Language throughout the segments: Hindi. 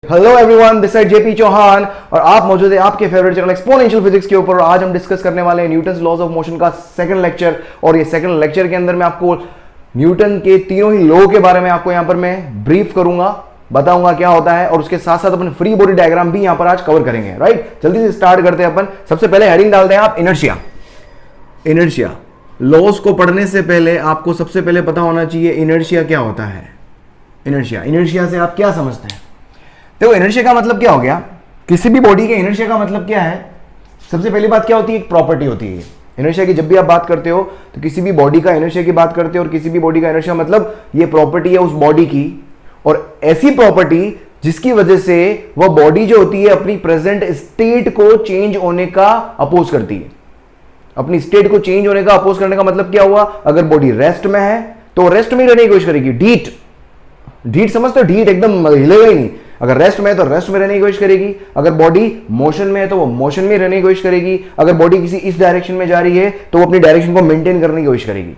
Hello everyone, this is JP Chauhan और आप मौजूद है आपके फेवरेट चैनल एक्सपोनेंशियल फिजिक्स के ऊपर। और आज हम डिस्कस करने वाले हैं न्यूटन्स लॉज ऑफ मोशन का सेकंड लेक्चर। और ये सेकंड लेक्चर के अंदर मैं आपको न्यूटन के तीनों ही लॉ के बारे में आपको यहां पर मैं ब्रीफ करूंगा, बताऊंगा क्या होता है। और उसके साथ साथ अपन फ्री बॉडी डायग्राम भी यहां पर आज कवर करेंगे। राइट, जल्दी से स्टार्ट करते हैं अपन। सबसे पहले हेडिंग डालते हैं आप इनर्शिया। इनर्शिया लॉज को पढ़ने से पहले आपको सबसे पहले पता होना चाहिए इनर्शिया क्या होता है। इनर्शिया से आप क्या समझते हैं? देखो, इनर्शिया का मतलब क्या हो गया, किसी भी बॉडी के इनर्शिया का मतलब क्या है। सबसे पहली बात क्या होती है, एक प्रॉपर्टी होती है इनर्शिया की। जब भी आप बात करते हो तो किसी भी बॉडी का इनर्शिया की बात करते हो, और किसी भी बॉडी का इनर्शिया मतलब ये प्रॉपर्टी है उस बॉडी की, और ऐसी प्रॉपर्टी जिसकी वजह से वह बॉडी जो होती है अपनी प्रेजेंट स्टेट को चेंज होने का अपोज करती है। अपनी स्टेट को चेंज होने का अपोज करने का मतलब क्या हुआ, अगर बॉडी रेस्ट में है तो रेस्ट में ही रहने की कोशिश करेगी। ढीठ समझते हो, ढीठ एकदम हिलेगा ही नहीं। अगर रेस्ट में है तो रेस्ट में रहने की कोशिश करेगी। अगर बॉडी मोशन में है तो वो मोशन में रहने की कोशिश करेगी। अगर बॉडी किसी इस डायरेक्शन में जा रही है तो वो अपनी डायरेक्शन को मेंटेन करने की कोशिश करेगी।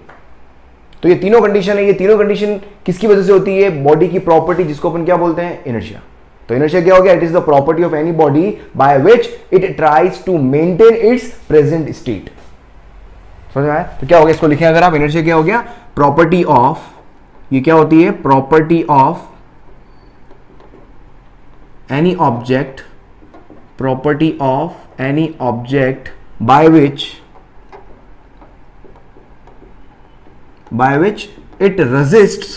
तो ये तीनों कंडीशन है। ये तीनों कंडीशन किसकी वजह से होती है? बॉडी की प्रॉपर्टी, जिसको अपन क्या बोलते हैं, इनर्शिया। तो इनर्शिया क्या हो गया? It is the property of any body by which it tries to maintain its present state. समझ में आया? तो क्या हो गया, इसको लिखें अगर आप, इनर्शिया क्या हो गया, प्रॉपर्टी ऑफ, ये क्या होती है, property of any object, property of any object by which it resists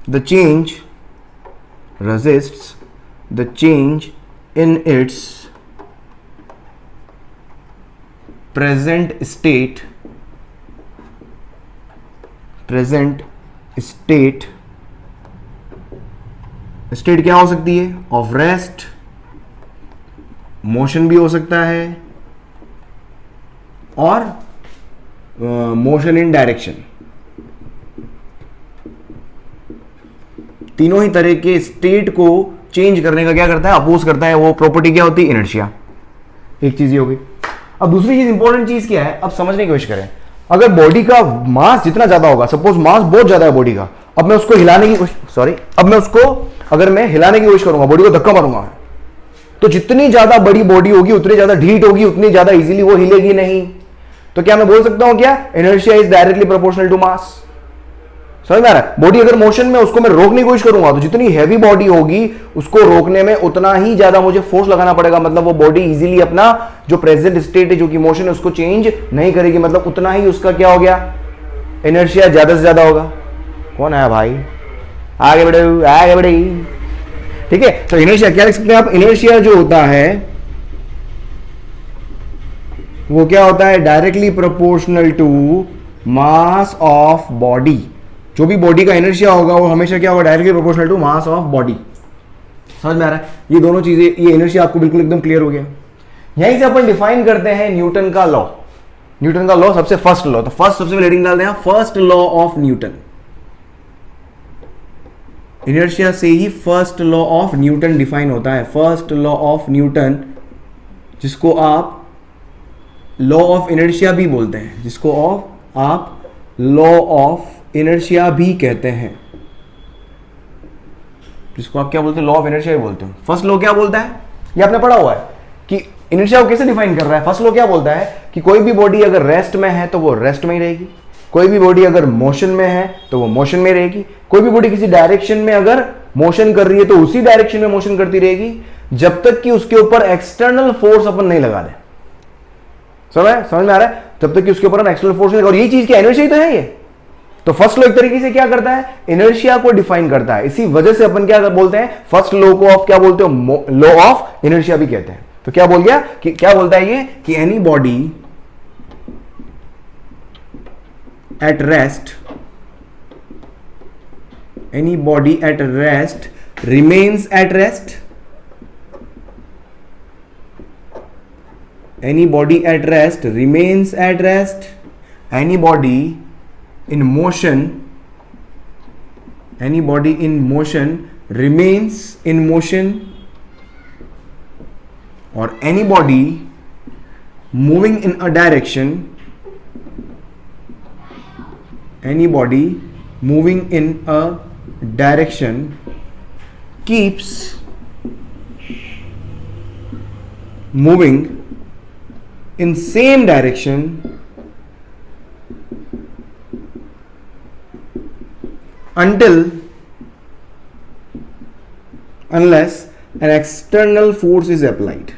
the change in its present state state क्या हो सकती है, ऑफ रेस्ट, मोशन भी हो सकता है, और मोशन इन डायरेक्शन। तीनों ही तरह के स्टेट को चेंज करने का क्या करता है, अपोज करता है। वो प्रॉपर्टी क्या होती है, इनर्शिया। एक चीज ये हो गई। अब दूसरी चीज, इंपॉर्टेंट चीज क्या है, अब समझने की कोशिश करें। अगर बॉडी का मास जितना ज्यादा होगा, सपोज मास बहुत ज्यादा है बॉडी का, अब मैं उसको हिलाने की अगर मैं हिलाने की कोशिश करूंगा, बॉडी को धक्का मारूंगा, तो जितनी ज्यादा बड़ी बॉडी होगी उतनी ज्यादा ढीठ होगी, उतनी ज्यादा इजीली वो हिलेगी नहीं। तो क्या मैं बोल सकता हूं, क्या inertia is directly proportional to mass. समझ में आ रहा है? बॉडी अगर मोशन में, उसको मैं रोकने की कोशिश करूंगा, तो जितनी हैवी बॉडी होगी उसको रोकने में उतना ही ज्यादा मुझे फोर्स लगाना पड़ेगा। मतलब वो बॉडी इजीली अपना जो प्रेजेंट स्टेट है, जो कि मोशन है, उसको चेंज नहीं करेगी। मतलब उतना ही उसका क्या हो गया, इनर्शिया ज्यादा से ज्यादा होगा। कौन आया भाई, आगे बढ़े। ठीक है, तो इनर्शिया क्या लिख सकते हैं आप, इनर्शिया जो होता है वो क्या होता है, directly proportional to mass of body. जो भी बॉडी का इनर्शिया होगा वो हमेशा क्या होगा, directly proportional to mass of body. समझ में आ रहा है? ये दोनों चीजें, ये इनर्शिया आपको बिल्कुल एकदम क्लियर हो गया। यहीं से अपन डिफाइन करते हैं न्यूटन का लॉ। न्यूटन का लॉ सबसे फर्स्ट लॉ, तो फर्स्ट सबसे पहले हेडिंग डालते हैं, first law of Newton. Inertia से ही first law of Newton define होता है। फर्स्ट लॉ ऑफ न्यूटन, जिसको आप लॉ ऑफ इनर्शिया भी बोलते हैं, जिसको आप लॉ ऑफ इनर्शिया भी कहते हैं, जिसको आप क्या बोलते हैं, लॉ ऑफ इनर्शिया भी बोलते हैं। फर्स्ट लॉ क्या बोलता है, ये आपने पढ़ा हुआ है कि इनर्शिया को कैसे डिफाइन कर रहा है। फर्स्ट लॉ क्या बोलता है कि कोई भी बॉडी अगर रेस्ट में है तो वो रेस्ट में ही रहेगी, कोई भी बॉडी अगर मोशन में है तो वो मोशन में रहेगी, कोई भी बॉडी किसी डायरेक्शन में अगर मोशन कर रही है तो उसी डायरेक्शन में मोशन करती रहेगी, जब तक कि उसके ऊपर एक्सटर्नल फोर्स अपन नहीं लगा दे। समझ में आ रहा है? जब तक कि उसके ऊपर एक्सटर्नल फोर्स नहीं लगा। और ये चीज क्या, इनर्शिया ही तो है ये। तो फर्स्ट लॉ एक तरीके से क्या करता है, इनर्शिया को डिफाइन करता है। इसी वजह से अपन क्या बोलते हैं, फर्स्ट लॉ को आप क्या बोलते हो, लॉ ऑफ इनर्शिया भी कहते हैं। तो क्या बोल गया कि क्या बोलता है ये, कि any body at rest remains at rest. Any body at rest remains at rest. Any body in motion remains in motion. Or any body moving in a direction any body moving in a direction keeps moving in same direction unless an external force is applied.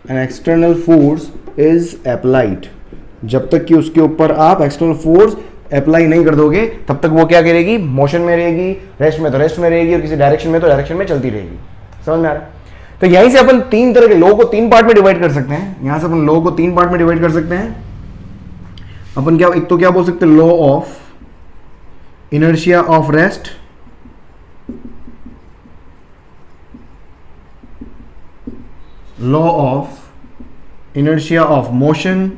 An external force is applied. जब तक कि उसके ऊपर आप एक्सटर्नल फोर्स अप्लाई नहीं कर दोगे तब तक वो क्या करेगी, मोशन में रहेगी, रेस्ट में तो रेस्ट में रहेगी, और किसी डायरेक्शन में तो डायरेक्शन में चलती रहेगी। समझ में आ रहा है? तो यहीं से अपन तीन तरह के लॉ को तीन पार्ट में डिवाइड कर सकते हैं। यहां से अपन लॉ को तीन पार्ट में डिवाइड कर सकते हैं। अपन क्या, एक तो क्या बोल सकते हैं, law of inertia of rest, law of inertia of motion,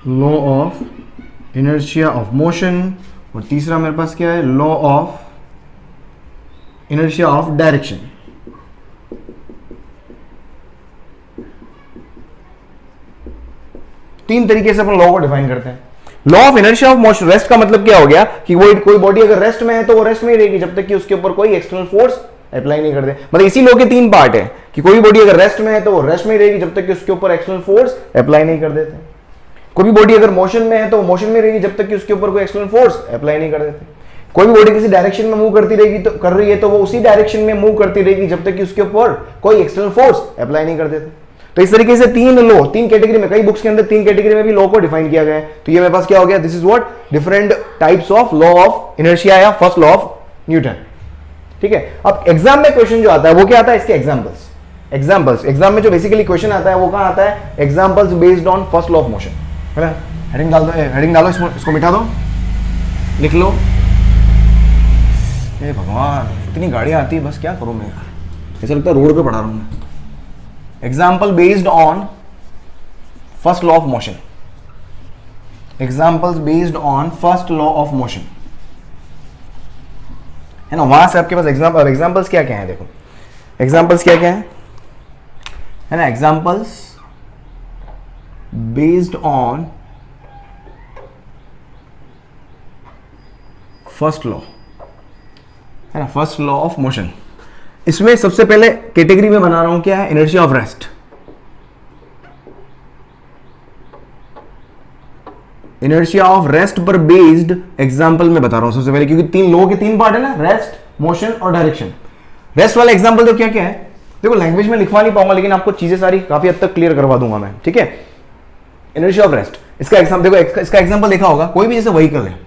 law of inertia of motion, और तीसरा मेरे पास क्या है, law of inertia of direction. तीन तरीके से अपन लॉ को डिफाइन करते हैं। Law of inertia of motion, rest का मतलब क्या हो गया कि वो कोई बॉडी अगर रेस्ट में है तो वो रेस्ट में ही रहेगी जब तक कि उसके ऊपर कोई एक्सटर्नल फोर्स अप्लाई नहीं कर दे। मतलब इसी लॉ के तीन पार्ट है कि कोई बॉडी अगर रेस्ट में है तो वो रेस्ट में ही रहेगी जब तक कि उसके ऊपर एक्सटर्नल फोर्स अप्लाई नहीं कर देते। कोई भी बॉडी अगर मोशन में है तो मोशन में रहेगी जब तक कि उसके ऊपर कोई एक्सटर्नल फोर्स अप्लाई नहीं कर देते। कोई भी बॉडी किसी डायरेक्शन में मूव करती रहेगी तो कर रही है तो वो उसी डायरेक्शन में मूव करती रहेगी जब तक कि उसके ऊपर कोई एक्सटर्नल फोर्स अप्लाई नहीं कर देते। तो इस तरीके से तीन लॉ, तीन कैटेगरी में, कई बुक्स के अंदर तीन कैटेगरी में भी लॉ को डिफाइन किया गया है। तो ये मेरे पास क्या हो गया, this is what different types of law of inertia या फर्स्ट लॉ ऑफ न्यूटन। ठीक है, अब एग्जाम में क्वेश्चन जो आता है वो क्या आता है, इसके एग्जांपल्स एग्जाम में जो बेसिकली क्वेश्चन आता है वो कहां आता है, examples based on first law of motion, है ना। हेडिंग डाल दो, हेडिंग डालो, इसको मिटा दो, लिख लो। हे भगवान, इतनी गाड़ियां आती है, बस क्या करूं मैं, ऐसा लगता है रोड पे पढ़ा रहा हूं मैं। Example based on first law of motion, examples based on first law of motion, है ना। वहां से आपके पास एग्जाम्पल्स क्या क्या है, देखो एग्जाम्पल्स क्या क्या है ना। Examples based on first law, है ना, फर्स्ट लॉ ऑफ मोशन। इसमें सबसे पहले कैटेगरी में बना रहा हूं क्या है, inertia of rest. Inertia of rest पर बेस्ड एग्जांपल में बता रहा हूं सबसे पहले, क्योंकि तीन लॉ के तीन पार्ट है ना, रेस्ट, मोशन और डायरेक्शन। रेस्ट वाला एग्जांपल तो क्या क्या है, देखो लैंग्वेज में लिखवा नहीं पाऊंगा लेकिन आपको चीजें सारी काफी हद तक क्लियर करवा दूंगा मैं। ठीक है, इनर्शिया ऑफ रेस्ट, इसका एग्जांपल देखो, इसका एग्जांपल देखा होगा, कोई भी जैसे व्हीकल है,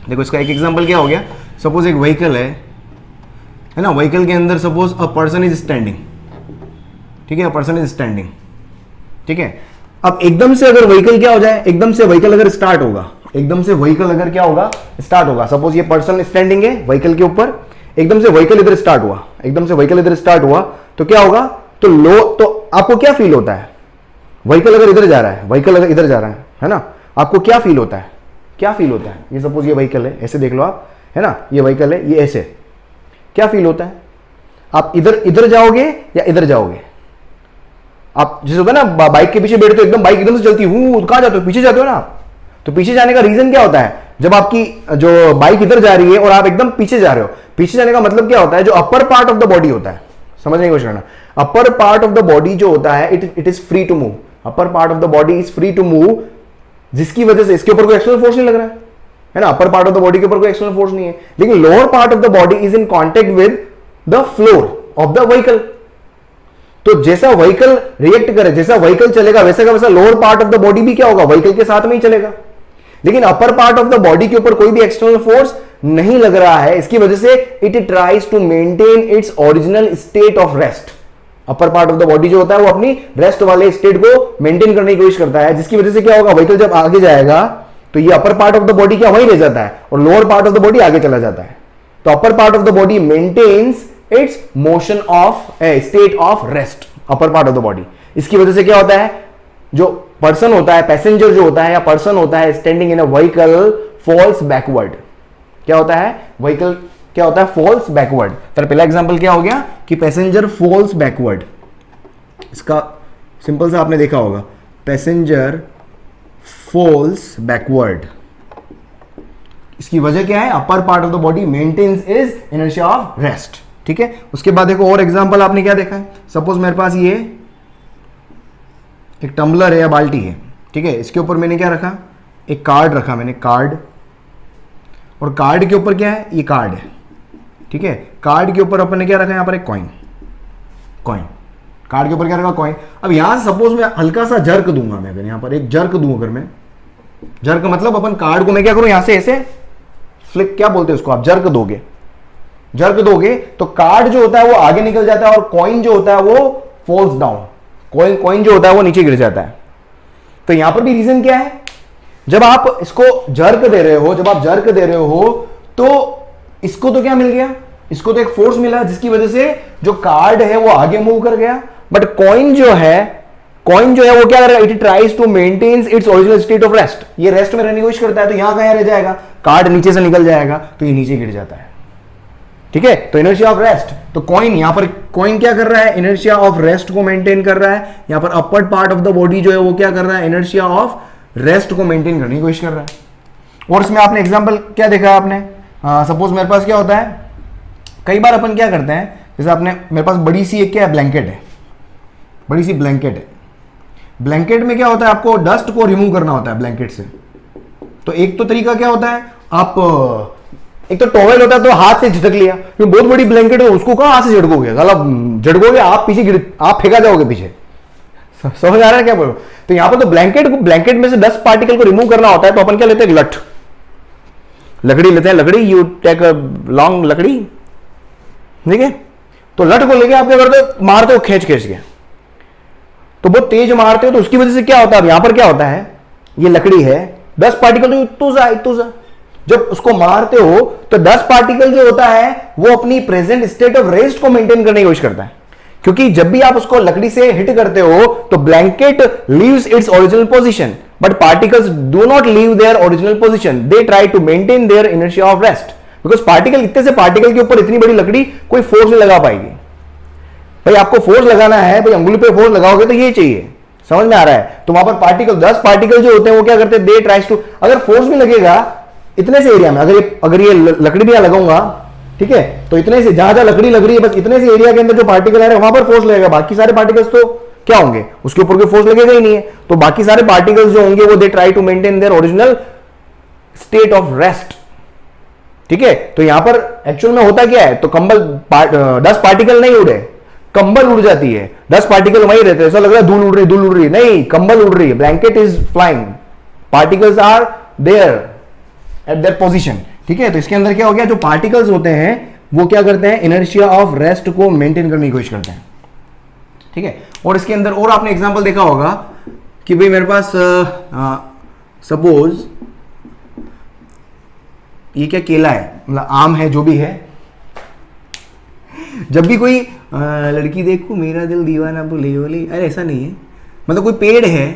देखो इसका एक एग्जांपल क्या हो गया, सपोज एक व्हीकल है ना, व्हीकल के अंदर suppose a person is standing, ठीक है, अ पर्सन इज स्टैंडिंग, ठीक है। अब एकदम से अगर व्हीकल क्या हो जाए, एकदम से व्हीकल अगर स्टार्ट होगा, एकदम से व्हीकल अगर क्या होगा, स्टार्ट होगा, सपोज ये पर्सन स्टैंडिंग है व्हीकल के ऊपर, एकदम से व्हीकल इधर स्टार्ट हुआ, एकदम से व्हीकल इधर स्टार्ट हुआ तो क्या होगा, तो लो, तो आपको क्या फील होता है, व्हीकल अगर इधर जा रहा है, व्हीकल अगर इधर जा रहा है ना, आपको क्या फील होता है, क्या फील होता है, ये सपोज ये व्हीकल है, ऐसे देख लो आप, है ना, ये व्हीकल है, ये ऐसे, क्या फील होता है, आप इधर जाओगे या इधर जाओगे, आप जैसे होता है ना बाइक के पीछे बैठते हो, एकदम बाइक एकदम से चलती हूं, कहां जाते हो, पीछे जाते हो ना आप, तो पीछे जाने का रीजन क्या होता है, जब आपकी जो बाइक इधर जा रही है और आप एकदम पीछे जा रहे हो, पीछे जाने का मतलब क्या होता है, जो upper part of the body होता है, समझने की कोशिश करना, upper part of the body जो होता है it is free to move, upper part of the body is free to move, जिसकी वजह से इसके ऊपर कोई एक्सटर्नल फोर्स नहीं लग रहा है ना, अपर पार्ट ऑफ द बॉडी के ऊपर कोई एक्सटर्नल फोर्स नहीं है, लेकिन lower part of the body is in contact with the floor of the vehicle. तो जैसा व्हीकल रिएक्ट करे, जैसा व्हीकल चलेगा वैसा का वैसा lower part of the body भी क्या होगा, व्हीकल के साथ में ही चलेगा, लेकिन upper part of the body के ऊपर कोई भी एक्सटर्नल फोर्स नहीं लग रहा है, इसकी वजह से it tries to maintain its original state of rest. Upper part of the body जो होता है वो अपनी रेस्ट वाले स्टेट को मेंटेन करने की कोशिश करता है, जिसकी वजह से क्या होगा, व्हीकल जब आगे जाएगा तो ये upper part of the body क्या वहीं रह जाता है और lower part of the body आगे चला जाता है। तो upper part of the body maintains its motion of state of rest, upper part of the body. इसकी वजह से क्या होता है, जो पर्सन होता है, पैसेंजर जो होता है या पर्सन होता है standing in a vehicle falls backward, क्या होता है, व्हीकल क्या होता है, फॉल्स बैकवर्ड। तो पहला एग्जांपल क्या हो गया कि पैसेंजर फॉल्स बैकवर्ड, इसका सिंपल सा आपने देखा होगा, पैसेंजर फॉल्स बैकवर्ड। इसकी वजह क्या है? Upper part of the body maintains is inertia of rest. ठीक है, उसके बाद देखो और एग्जांपल आपने क्या देखा है, सपोज मेरे पास ये एक टम्बलर है या बाल्टी है, ठीक है, इसके ऊपर मैंने क्या रखा, एक कार्ड रखा मैंने, कार्ड, और कार्ड के ऊपर क्या है, ये कार्ड है, ठीक है, कार्ड के ऊपर अपन ने क्या रखा है, यहाँ पर एक कॉइन, कॉइन, कार्ड के ऊपर क्या रखा, कॉइन। अब यहां से सपोज मैं हल्का सा जर्क दूंगा, मैं अगर यहां पर एक जर्क दूं, अगर मैं जर्क मतलब अपन कार्ड को मैं क्या करूं, यहां से ऐसे फ्लिक, क्या बोलते हैं उसको आप, जर्क दोगे, जर्क दोगे तो कार्ड जो होता है वो आगे निकल जाता है और कॉइन जो होता है वो फॉल्स डाउन, कॉइन जो होता है वो नीचे गिर जाता है। तो यहां पर भी रीजन क्या है, जब आप इसको जर्क दे रहे हो, जब आप जर्क दे रहे हो तो इसको तो क्या मिल गया, इसको तो एक फोर्स मिला जिसकी वजह से जो कार्ड है वो आगे मूव कर गया, बट कॉइन जो है वो क्या करेगा, it tries to maintain its original state of rest, ये रेस्ट में रहने की कोशिश करता है, तो यहां कहां रह जाएगा, कार्ड नीचे से निकल जाएगा तो ये नीचे गिर जाता है। ठीक है, तो इनर्शिया ऑफ रेस्ट, तो कॉइन, यहां पर कॉइन क्या कर रहा है, इनर्शिया ऑफ रेस्ट को मेंटेन कर रहा है, यहां पर अपर पार्ट ऑफ द बॉडी जो है वो क्या कर रहा है, इनर्शिया ऑफ रेस्ट को मेंटेन करने की कोशिश कर रहा है। और इसमें आपने एग्जांपल क्या देखा आपने, सपोज मेरे पास क्या होता है, कई बार अपन क्या करते हैं, जैसे आपने, मेरे पास बड़ी सी एक क्या है, ब्लैंकेट है, बड़ी सी ब्लैंकेट है, ब्लैंकेट में क्या होता है, आपको डस्ट को रिमूव करना होता है ब्लैंकेट से। तो एक तो तरीका क्या होता है, आप एक तो टॉवेल होता है तो हाथ से झटक लिया, क्योंकि बहुत बड़ी ब्लैंकेट है उसको कहां हाथ से झटकोगे, गलत झटकोगे आप, पीछे गिर, आप फेंका जाओगे पीछे, समझ आ रहा है क्या बोलो। तो यहां पर तो ब्लैंकेट में से 10 पार्टिकल को रिमूव करना होता है, तो अपन क्या लेते हैं, लठ, लकड़ी लेते हैं, लकड़ी, यू टेक अ लॉन्ग लकड़ी, ठीक है, तो लठ को लेके आप क्या करते हो, मारते हो खींच के, तो बहुत तेज मारते हो, तो उसकी वजह से क्या होता है, यहां पर क्या होता है, ये लकड़ी है, 10 पार्टिकल तो इतू सा, जब उसको मारते हो तो 10 पार्टिकल जो होता है वो अपनी प्रेजेंट स्टेट ऑफ रेस्ट को मेंटेन करने की कोशिश करता है, क्योंकि जब भी आप उसको लकड़ी से हिट करते हो तो blanket leaves its original position, but particles do not leave their original position, they try to maintain their inertia of rest, because particle, इतने से पार्टिकल के ऊपर इतनी बड़ी लकड़ी कोई फोर्स नहीं लगा पाएगी। भाई आपको फोर्स लगाना है, भाई अंगुली पे फोर्स लगाओगे तो ये चाहिए, समझ में आ रहा है, तो वहां पर पार्टिकल, 10 पार्टिकल जो होते हैं वो क्या करते हैं, दे ट्राइज टू, अगर फोर्स भी लगेगा इतने से एरिया में, अगर ये लकड़ी भी यहां लगाऊंगा, ठीक है, तो इतने से, जहां लकड़ी लग रही है बस इतने से एरिया के अंदर जो पार्टिकल है वहां पर फोर्स लगेगा, बाकी सारे पार्टिकल्स तो क्या होंगे, उसके ऊपर कोई फोर्स लगेगा ही नहीं है, तो बाकी सारे पार्टिकल्स जो होंगे वो they try to maintain their original state of rest. ठीक है, तो यहां पर एक्चुअल में होता क्या है, तो कंबल 10 पार्टिकल नहीं उड़े, कंबल उड़ जाती है, 10 पार्टिकल वहीं रहते हैं, ऐसा लग रहा है धूल उड़ रही, नहीं, कंबल उड़ रही है, blanket is flying, particles are there at their position. ठीक है, तो इसके अंदर क्या हो गया, जो पार्टिकल्स होते हैं वो क्या करते हैं, इनर्शिया ऑफ रेस्ट को मेंटेन करने की कोशिश करते हैं। ठीक है, और इसके अंदर और आपने एग्जांपल देखा होगा कि भाई मेरे पास सपोज ये क्या, केला है, मतलब आम है, जो भी है, जब भी कोई लड़की देखो मेरा दिल दीवाना बोले बोले, अरे ऐसा नहीं है, मतलब कोई पेड़ है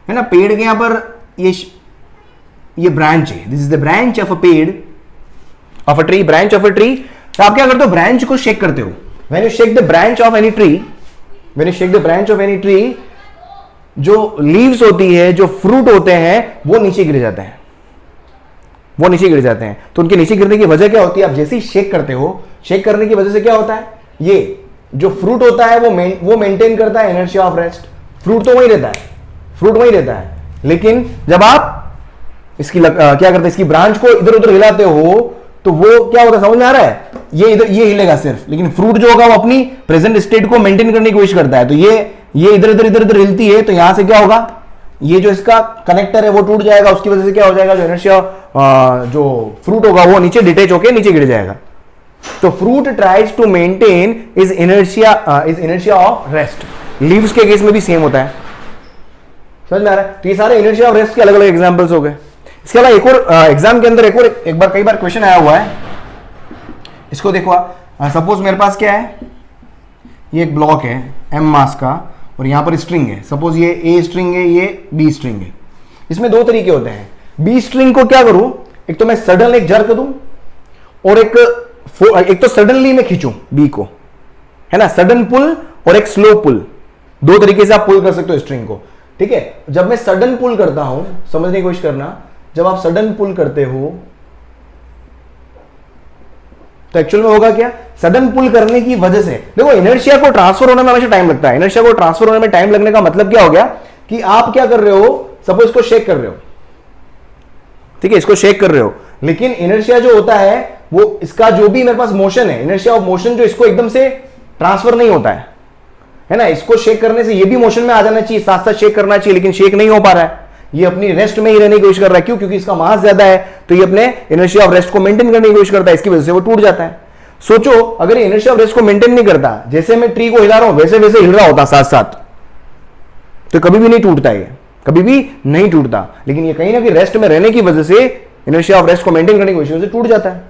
ना, पेड़ के यहां पर ये ब्रांच है, this is the branch of a पेड़, of a tree, branch of a tree, तो आप क्या करते हो, ब्रांच को शेक करते हो, when you shake the branch of any tree, when you shake the branch of any tree, जो लीव्स होती है, जो फ्रूट होते हैं वो नीचे गिर जाते हैं, वो नीचे गिर जाते हैं। तो उनके नीचे गिरने की वजह क्या होती है, आप जैसे ही शेक करते हो, शेक करने की वजह से क्या होता है, ये जो फ्रूट होता है वो मेंटेन करता है इनर्शिया ऑफ रेस्ट, फ्रूट तो वही रहता है, फ्रूट वही रहता है, लेकिन जब आप इसकी क्या करते हैं, इसकी ब्रांच को इधर उधर हिलाते हो तो वो क्या होता है, समझ में आ रहा है, ये हिलेगा सिर्फ, लेकिन फ्रूट जो होगा वो अपनी प्रेजेंट स्टेट को मेंटेन करने की कोशिश करता है, तो ये इधर उधर हिलती है, तो यहां से क्या होगा, ये जो इसका कनेक्टर है वो टूट जाएगा, उसकी वजह से क्या हो जाएगा, जो इनर्शिया, जो फ्रूट होगा वो नीचे डिटेच होकर नीचे गिर जाएगा। तो fruit tries to maintain is inertia of rest, leaves के केस में भी सेम होता है, समझ में आ रहा है। तो ये सारे इनर्शिया ऑफ रेस्ट के अलग अलग एग्जांपल्स हो गए। इसके अलावा एक और एग्जाम के अंदर कई बार क्वेश्चन आया हुआ है, इसको देखो, सपोज मेरे पास क्या है, ये एक ब्लॉक है m मास का, और यहां पर स्ट्रिंग है, सपोज ये ए स्ट्रिंग है, ये बी स्ट्रिंग है। इसमें दो तरीके होते हैं, बी स्ट्रिंग को क्या करूं, एक तो मैं सडन एक जर्क दूं, और एक तो सडनली मैं खींचूं बी को, है ना, सडन पुल और एक स्लो पुल, दो तरीके से आप पुल कर सकते हो स्ट्रिंग को, ठीक है। जब मैं सडन पुल करता हूं, समझने की कोशिश करना, जब आप सडन पुल करते हो तो एक्चुअल में होगा क्या, सडन पुल करने की वजह से देखो इनर्शिया को ट्रांसफर होने में हमेशा टाइम लगता है। इनर्शिया को ट्रांसफर होने में टाइम लगने का मतलब क्या हो गया कि आप क्या कर रहे हो, सपोज इसको शेक कर रहे हो, ठीक है, इसको शेक कर रहे हो, लेकिन इनर्शिया जो होता है वो इसका जो भी मेरे पास मोशन है, इनर्शिया ऑफ मोशन जो इसको एकदम से ट्रांसफर नहीं होता है ना। इसको शेक करने से ये भी मोशन में आ जाना चाहिए, साथ साथ शेक करना चाहिए, लेकिन शेक नहीं हो पा रहा है, ये अपनी रेस्ट में ही रहने की कोशिश कर रहा है। क्यों? क्योंकि इसका मास ज्यादा है, तो ये अपने इनर्शिया ऑफ रेस्ट को मेंटेन करने की कोशिश करता है, इसकी वजह से वो टूट जाता है। सोचो अगर ये इनर्शिया ऑफ रेस्ट को मेंटेन नहीं करता, जैसे मैं ट्री को हिला रहा हूं वैसे वैसे हिल रहा होता साथ साथ, तो कभी भी नहीं टूटता, ये कभी भी नहीं टूटता। लेकिन ये कहीं ना कहीं रेस्ट में रहने की वजह से, इनर्शिया ऑफ रेस्ट को मेंटेन करने की वजह से टूट जाता है।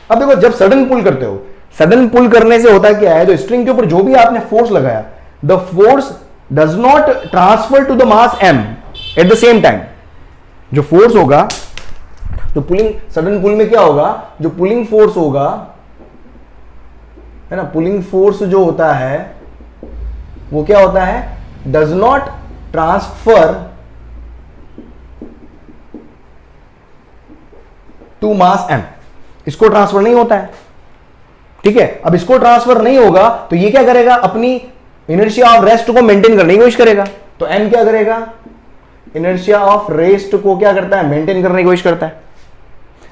अब देखो जब सडन पुल करते हो, सडन पुल करने से होता क्या है, तो स्ट्रिंग के ऊपर जो भी आपने फोर्स लगाया, the force does not transfer to the mass m at the same time. जो फोर्स होगा, जो पुलिंग, सडन पुल में क्या होगा, जो पुलिंग फोर्स होगा, है ना, पुलिंग फोर्स जो होता है वो क्या होता है, does not transfer to mass m, इसको ट्रांसफर नहीं होता है, ठीक है। अब इसको ट्रांसफर नहीं होगा तो ये क्या करेगा, अपनी इनर्शिया ऑफ रेस्ट को मेंटेन करने की कोशिश करेगा। तो m क्या करेगा, इनर्शिया ऑफ रेस्ट को क्या करता है, मेंटेन करने की कोशिश करता है।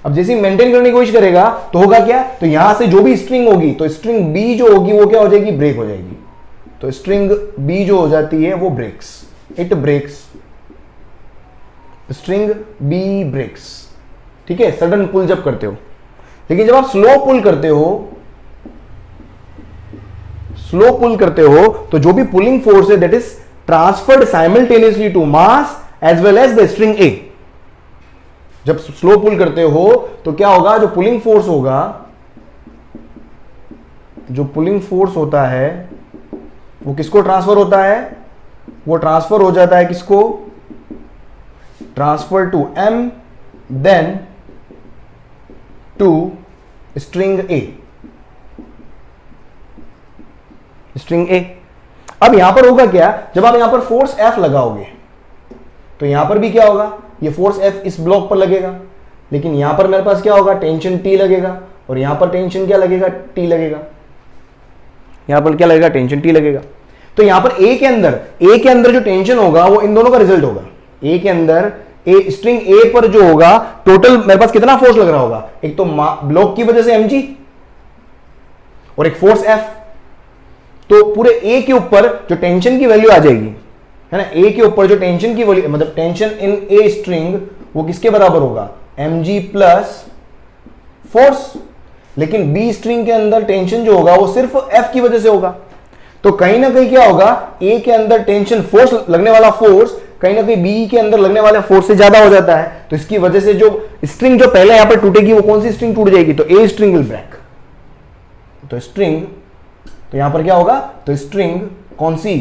अब जैसे ही मेंटेन करने की कोशिश करेगा तो होगा क्या, तो यहां से जो भी स्ट्रिंग होगी, तो स्ट्रिंग B जो होगी वो क्या हो जाएगी, ब्रेक हो जाएगी। तो स्ट्रिंग B जो हो जाती है वो breaks, it breaks, string B breaks, ठीक है, सडन पुल जब करते हो। लेकिन जब आप स्लो पुल करते हो, स्लो पुल करते हो, तो जो भी पुलिंग फोर्स है that is transferred simultaneously to mass as well as the string A। जब स्लो पुल करते हो तो क्या होगा, जो पुलिंग फोर्स होगा, जो पुलिंग फोर्स होता है वो किसको ट्रांसफर होता है, वो ट्रांसफर हो जाता है किसको, transfer to m then to string A, string A। अब यहां पर होगा क्या, जब आप यहां पर फोर्स F लगाओगे तो यहां पर भी क्या होगा, ये फोर्स F इस ब्लॉक पर लगेगा, लेकिन यहां पर मेरे पास क्या होगा, टेंशन T लगेगा, और यहां पर टेंशन क्या लगेगा, T लगेगा, यहां पर क्या लगेगा, टेंशन T लगेगा। तो यहां पर A के अंदर जो टेंशन होगा वो इन दोनों का रिजल्ट होगा। A के अंदर स्ट्रिंग A पर जो होगा, टोटल मेरे पास कितना फोर्स लग रहा होगा, एक तो ब्लॉक की वजह से mg और एक फोर्स F। तो पूरे A के ऊपर जो टेंशन की वैल्यू आ जाएगी, है ना, A के ऊपर जो टेंशन की वैल्यू, मतलब टेंशन इन A स्ट्रिंग, वो किसके बराबर होगा, mg प्लस फोर्स। लेकिन B स्ट्रिंग के अंदर टेंशन जो होगा वो सिर्फ F की वजह से होगा। तो कहीं ना कहीं क्या होगा, A के अंदर टेंशन फोर्स लगने वाला फोर्स कहीं ना कहीं B के अंदर लगने वाले फोर्स से ज्यादा हो जाता है। तो इसकी वजह से जो स्ट्रिंग जो पहले यहां पर टूटेगी वो कौन सी स्ट्रिंग टूट जाएगी, तो A स्ट्रिंग विल ब्रेक। तो स्ट्रिंग, तो यहां पर क्या होगा, तो स्ट्रिंग कौन सी,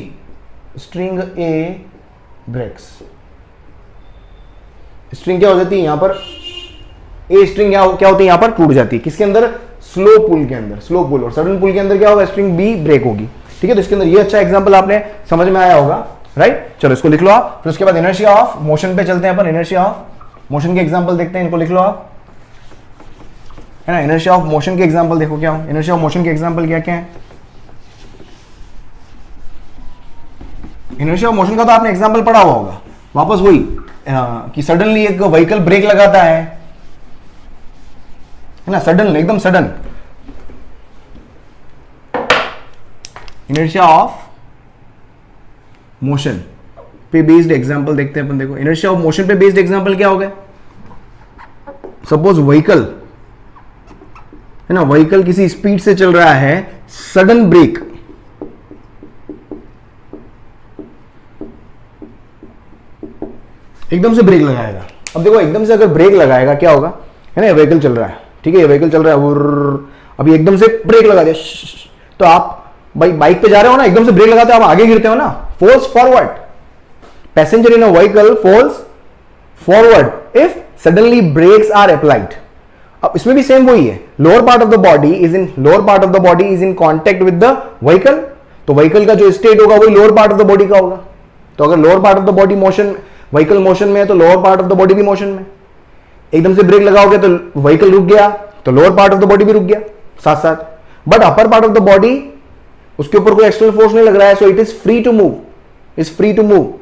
स्ट्रिंग A ब्रेक्स। स्ट्रिंग क्या हो जाती है यहां पर, A स्ट्रिंग क्या होती है यहां पर, टूट जाती है, किसके अंदर, स्लो पुल के अंदर, स्लो पुल। और सडन पुल के अंदर क्या होगा, स्ट्रिंग B ब्रेक होगी, ठीक है। तो इसके अंदर ये अच्छा एग्जांपल आपने समझ में आया होगा, राइट। चलो इसको लिख लो आप, फिर उसके बाद इनर्शिया ऑफ मोशन पे चलते हैं अपन। इनर्शिया ऑफ मोशन के एग्जांपल देखते हैं, इनको लिख लो आप, है ना। इनर्शिया ऑफ मोशन के एग्जांपल देखो क्या हो, इनर्शिया ऑफ मोशन के एग्जांपल क्या क्या है। इनर्शिया ऑफ मोशन का तो आपने एग्जांपल पढ़ा हुआ होगा, वापस वही कि सडनली एक व्हीकल ब्रेक लगाता है ना, सडन, एकदम सडन। इनर्शिया ऑफ मोशन पे बेस्ड एग्जांपल देखते हैं अपन। देखो इनर्शिया ऑफ मोशन पे बेस्ड एग्जांपल क्या हो गया, सपोज व्हीकल, है ना, व्हीकल किसी स्पीड से चल रहा है, सडन ब्रेक, एकदम से ब्रेक लगाएगा। अब देखो एकदम से अगर ब्रेक लगाएगा क्या होगा, है ना, व्हीकल चल रहा है, ठीक है, ये व्हीकल चल रहा है, अभी एकदम से ब्रेक लगा दिया, तो आप भाई बाइक पे जा रहे हो ना, एकदम से ब्रेक लगाते हो, आप आगे गिरते हो ना, falls forward, passenger in a vehicle falls forward if suddenly brakes are applied. अब इसमें भी सेम वही है, lower part of the body is in contact with the vehicle, तो व्हीकल का जो स्टेट होगा वही lower part of the body का होगा। तो अगर lower part of the body motion, vehicle motion में है तो lower part of the body भी मोशन में। एकदम से ब्रेक लगाओगे तो व्हीकल रुक गया तो lower part of the body भी रुक गया साथ साथ। But upper part of the body, उसके ऊपर कोई एक्सटर्नल फोर्स नहीं लग रहा है, so it is free to move, is free to move,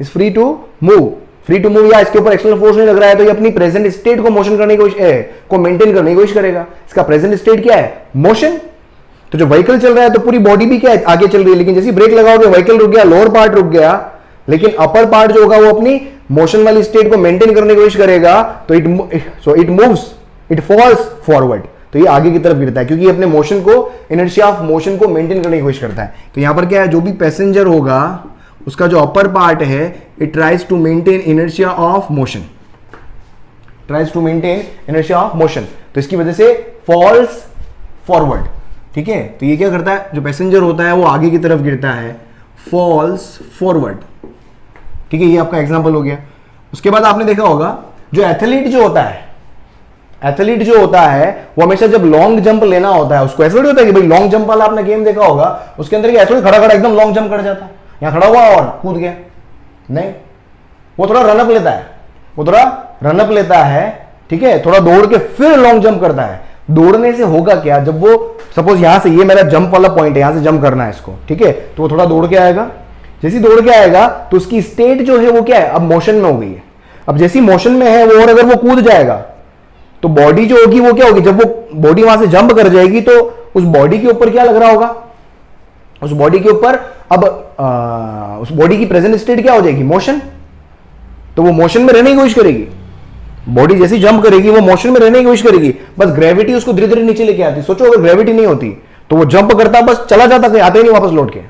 is free to move, free to move, या इसके ऊपर एक्सटर्नल फोर्स नहीं लग रहा है तो ये अपनी प्रेजेंट स्टेट को मोशन करने की कोशिश को मेंटेन करने की कोशिश करेगा। इसका प्रेजेंट स्टेट क्या है? मोशन। तो जो व्हीकल चल रहा है तो पूरी बॉडी भी क्या है? आगे चल रही है, लेकिन जैसे ब्रेक लगाओगे व्हीकल रुक गया, लोअर पार्ट रुक गया, लेकिन अपर पार्ट जो होगा वो अपनी मोशन वाली स्टेट को मेंटेन करने की कोशिश करेगा। तो it moves, it falls forward, तो ये आगे की तरफ गिरता है क्योंकि अपने मोशन को, इनर्शिया ऑफ मोशन को मेंटेन करने की कोशिश करता है। तो यहां पर क्या है, जो भी पैसेंजर होगा उसका जो अपर पार्ट है it tries to maintain inertia of motion, tries to maintain inertia of motion, तो इसकी वजह से फॉल्स फॉरवर्ड। ठीक है, तो ये क्या करता है, जो पैसेंजर होता है वो आगे की तरफ गिरता है, फॉल्स फॉरवर्ड। ठीक है, ये आपका एग्जांपल हो गया। उसके बाद आपने देखा होगा जो एथलीट जो होता है, एथलीट जो होता है वो हमेशा जब लॉन्ग जंप लेना होता है उसको ऐसा नहीं होता है कि भाई लॉन्ग जंप वाला आपने गेम देखा होगा, उसके अंदर ऐसा खड़ा खड़ा एकदम लॉन्ग जंप कर जाता है, यहां खड़ा हुआ और कूद गया, नहीं, वो थोड़ा रनअप लेता है, वो थोड़ा रनअप लेता है। ठीक है, थोड़ा दौड़ के फिर लॉन्ग जंप करता है। दौड़ने से होगा क्या, जब वो सपोज यहां से, ये मेरा जंप वाला पॉइंट है, यहां से जंप करना है इसको, ठीक है, तो वो थोड़ा दौड़ के आएगा, जैसे दौड़ के आएगा तो उसकी स्टेट जो है वो क्या है, अब मोशन में हो गई है। अब जैसी मोशन में है वो, और अगर वो कूद जाएगा तो बॉडी जो होगी वो क्या होगी, जब वो बॉडी वहां से जंप कर जाएगी तो उस बॉडी के ऊपर क्या लग रहा होगा, उस बॉडी के ऊपर अब उस बॉडी की प्रेजेंट स्टेट क्या हो जाएगी, मोशन। तो वो मोशन में रहने की कोशिश करेगी, बॉडी जैसी जंप करेगी वो मोशन में रहने की कोशिश करेगी, बस ग्रेविटी उसको धीरे धीरे नीचे लेके आती। सोचो अगर ग्रेविटी नहीं होती तो वो जंप करता, बस चला जाता, कहीं आता ही नहीं वापस लौट के।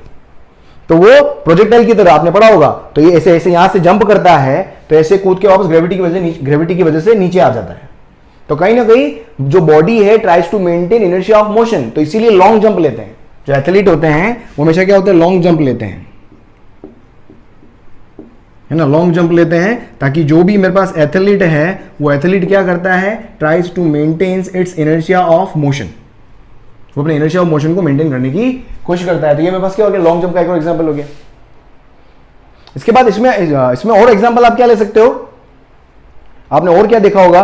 तो वो प्रोजेक्टाइल की तरह आपने पढ़ा होगा, तो ये ऐसे ऐसे यहां से जंप करता है तो ऐसे कूद के वापस ग्रेविटी की वजह से नीचे आ जाता है। तो कहीं ना कहीं जो बॉडी है tries to maintain inertia of motion, तो इसीलिए लॉन्ग जंप लेते हैं। जो एथलीट होते हैं वो हमेशा क्या होते हैं, लॉन्ग जंप लेते हैं, है ना, लॉन्ग जंप लेते हैं, ताकि जो भी मेरे पास एथलीट है वो एथलीट क्या करता है, tries to maintain its inertia of motion, वो अपने इनर्शिया ऑफ मोशन को मेंटेन करने की कोशिश करता है। तो ये मेरे पास क्या हो गया, लॉन्ग जंप का एक और एग्जांपल हो गया। इसके बाद इसमें और एग्जांपल आप क्या ले सकते हो, आपने और क्या देखा होगा,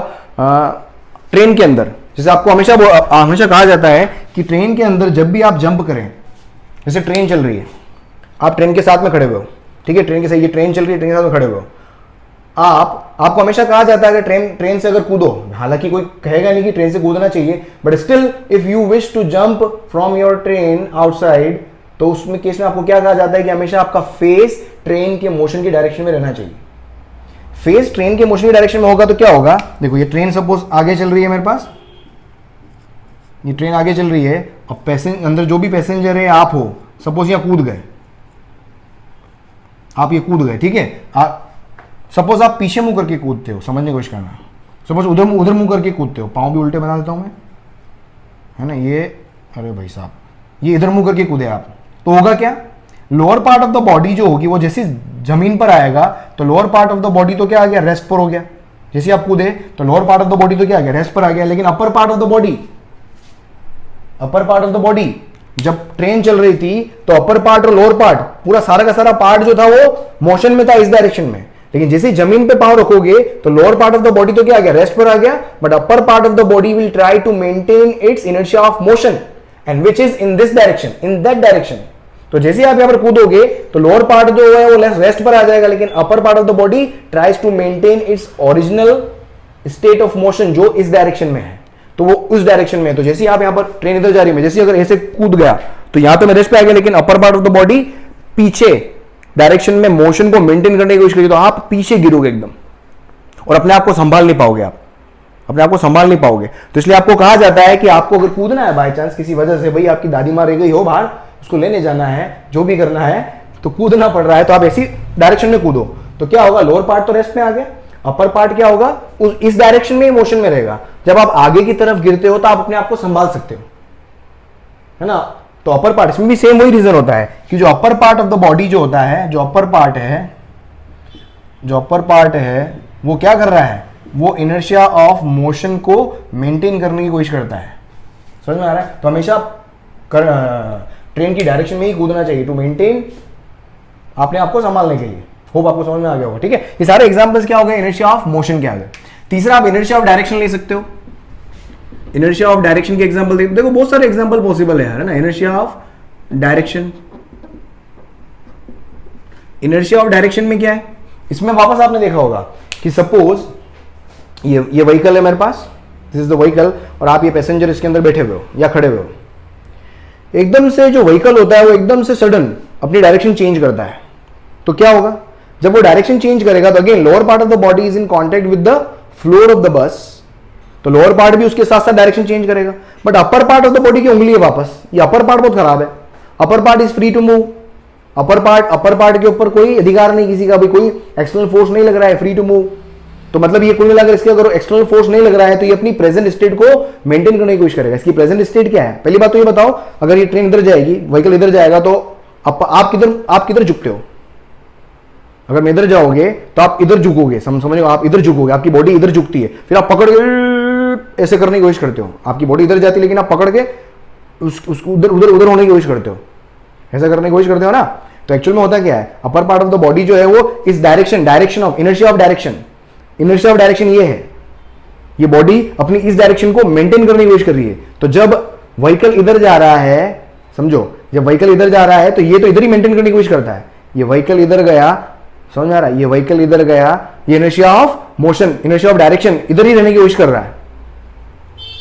ट्रेन के अंदर, जैसे आपको हमेशा कहा जाता है कि ट्रेन के अंदर जब भी आप जंप करें, जैसे ट्रेन चल रही है, आप ट्रेन के साथ में खड़े हुए हो, ठीक है, ट्रेन के साथ, ये ट्रेन चल रही है, ट्रेन के साथ में खड़े हुए हो, आपको हमेशा कहा जाता है कि ट्रेन से अगर कूदो, हालांकि कोई कहेगा नहीं कि ट्रेन से कूदना चाहिए, but still if you wish to jump from your train outside, तो उसमें केस में आपको क्या कहा जाता है कि हमेशा आपका फेस ट्रेन के मोशन की डायरेक्शन में रहना चाहिए। फेस ट्रेन के मोशन की डायरेक्शन में होगा तो क्या होगा, देखो ये ट्रेन सपोज आगे चल रही है, मेरे पास ये ट्रेन आगे चल रही है, अब अंदर जो भी पैसेंजर है आप हो, सपोज यहां कूद गए, आप ये कूद गए, ठीक है, सपोज आप पीछे मुंह करके कूदते हो, समझने की कोशिश करना, सपोज उधर मुंह करके कूदते हो, पांव भी उल्टे बना देता हूं मैं, है ना, ये, अरे भाई साहब, ये इधर मुंह करके कूदे आप, तो होगा क्या, lower part of the body जो होगी वो जैसे जमीन पर आएगा तो lower part of the body तो क्या आ गया, रेस्ट पर हो गया। जैसे आप कूदे तो lower part of the body तो क्या आ गया, रेस्ट पर आ गया। लेकिन upper part of the body जब ट्रेन चल रही थी तो अपर पार्ट और लोअर पार्ट, पूरा सारा का सारा पार्ट जो था वो मोशन में था, इस डायरेक्शन में। लेकिन जैसे जमीन पे पांव रखोगे तो lower part of the body तो क्या आ गया, रेस्ट पर आ गया, but upper part of the body will try to maintain its inertia of motion and which is in this direction, in that direction. तो जैसे आप यहां पर कूदोगे तो लोअर पार्ट जो है वो रेस्ट पर आ जाएगा, लेकिन upper part of the body tries to maintain its original state of motion जो इस डायरेक्शन में है, तो वो उस डायरेक्शन में है। तो जैसे आप यहां पर ट्रेन इधर जा रही है, जैसे अगर ऐसे कूद गया तो यहां पे मैं रेस्ट पे आ गया, लेकिन upper part of the body पीछे डायरेक्शन में मोशन को मेंटेन करने की कोशिश करिए, तो आप पीछे गिरोगे एकदम और अपने आप को संभाल नहीं पाओगे, आप अपने आप को संभाल नहीं पाओगे। तो इसलिए आपको कहा जाता है कि आपको अगर कूदना है बाय चांस किसी वजह से, भाई आपकी दादी माँ रह गई हो बाहर, उसको लेने जाना है, जो भी करना है, तो कूदना पड़ रहा है, तो आप ऐसी डायरेक्शन में कूदो, तो क्या होगा, लोअर पार्ट तो रेस्ट में आ गया, अपर पार्ट क्या होगा, इस डायरेक्शन में ही मोशन में रहेगा। जब आप आगे की तरफ गिरते हो तो आप अपने आप को संभाल सकते हो, है ना। तो अपर पार्ट, इसमें भी सेम वही रीजन होता है कि जो upper part of the body जो होता है, जो अपर पार्ट है वो क्या कर रहा है, वो इनर्शिया ऑफ मोशन को मेंटेन करने की कोशिश करता है। समझ में आ रहा है। तो हमेशा ट्रेन की डायरेक्शन में ही कूदना चाहिए टू मेंटेन अपने आप को संभालने के लिए। होप आपको समझ में आ गया होगा, ठीक है। ये सारे एग्जांपल्स क्या हो गए, इनर्शिया ऑफ मोशन के आ गए। तीसरा आप इनर्शिया ऑफ डायरेक्शन ले सकते हो। इनर्शिया ऑफ डायरेक्शन के एग्जांपल देखो, बहुत सारे एग्जांपल पॉसिबल है यार, है ना। Inertia of direction, inertia of direction में क्या है, इसमें वापस आपने देखा होगा कि सपोज ये व्हीकल है मेरे पास, दिस इज द व्हीकल, और आप ये पैसेंजर इसके अंदर बैठे हुए हो या खड़े हुए हो। एकदम से जो व्हीकल होता है वो एकदम से सडन अपनी डायरेक्शन चेंज करता है, तो क्या होगा, जब वो डायरेक्शन चेंज करेगा तो again lower part of the body is in contact with the floor of the bus, तो लोअर पार्ट भी उसके साथ साथ डायरेक्शन चेंज करेगा। But upper part of the body की उंगली है वापस, ये अपर पार्ट बहुत खराब है, upper part is free to move. Upper part के ऊपर कोई अधिकार नहीं किसी का, भी कोई एक्सटर्नल फोर्स नहीं लग रहा है, फ्री टू मूव। तो मतलब ये कुल मिलाकर इसके अगर एक्सटर्नल फोर्स नहीं लग रहा है तो ये अपनी प्रेजेंट स्टेट को मेंटेन करने की कोशिश करेगा। इसकी प्रेजेंट स्टेट क्या है, पहली बात तो ये बताओ, अगर ये ट्रेन इधर जाएगी, व्हीकल इधर जाएगा, तो आप किधर झुकते हो। अगर मैं इधर जाओगे तो आप इधर झुकोगे, समझो आप इधर झुकोगे, आपकी बॉडी इधर झुकती है, फिर आप पकड़ के ऐसे करने की कोशिश करते हो, आपकी बॉडी इधर जाती है लेकिन आप पकड़ के उसको उधर होने की कोशिश करते हो, ऐसा करने की कोशिश करते हो ना। तो एक्चुअल में होता क्या है, upper part of the body जो है वो इस direction of inertia of direction ये है, ये बॉडी अपनी इस डायरेक्शन को मेंटेन करने की कोशिश कर रही है। तो जब व्हीकल इधर जा रहा है, समझो जब व्हीकल इधर जा रहा है तो ये तो इधर ही मेंटेन करने की कोशिश करता है। ये व्हीकल इधर गया, समझ में आ रहा है, ये व्हीकल इधर गया, ये inertia of motion, inertia of direction इधर ही रहने की कोशिश कर रहा है।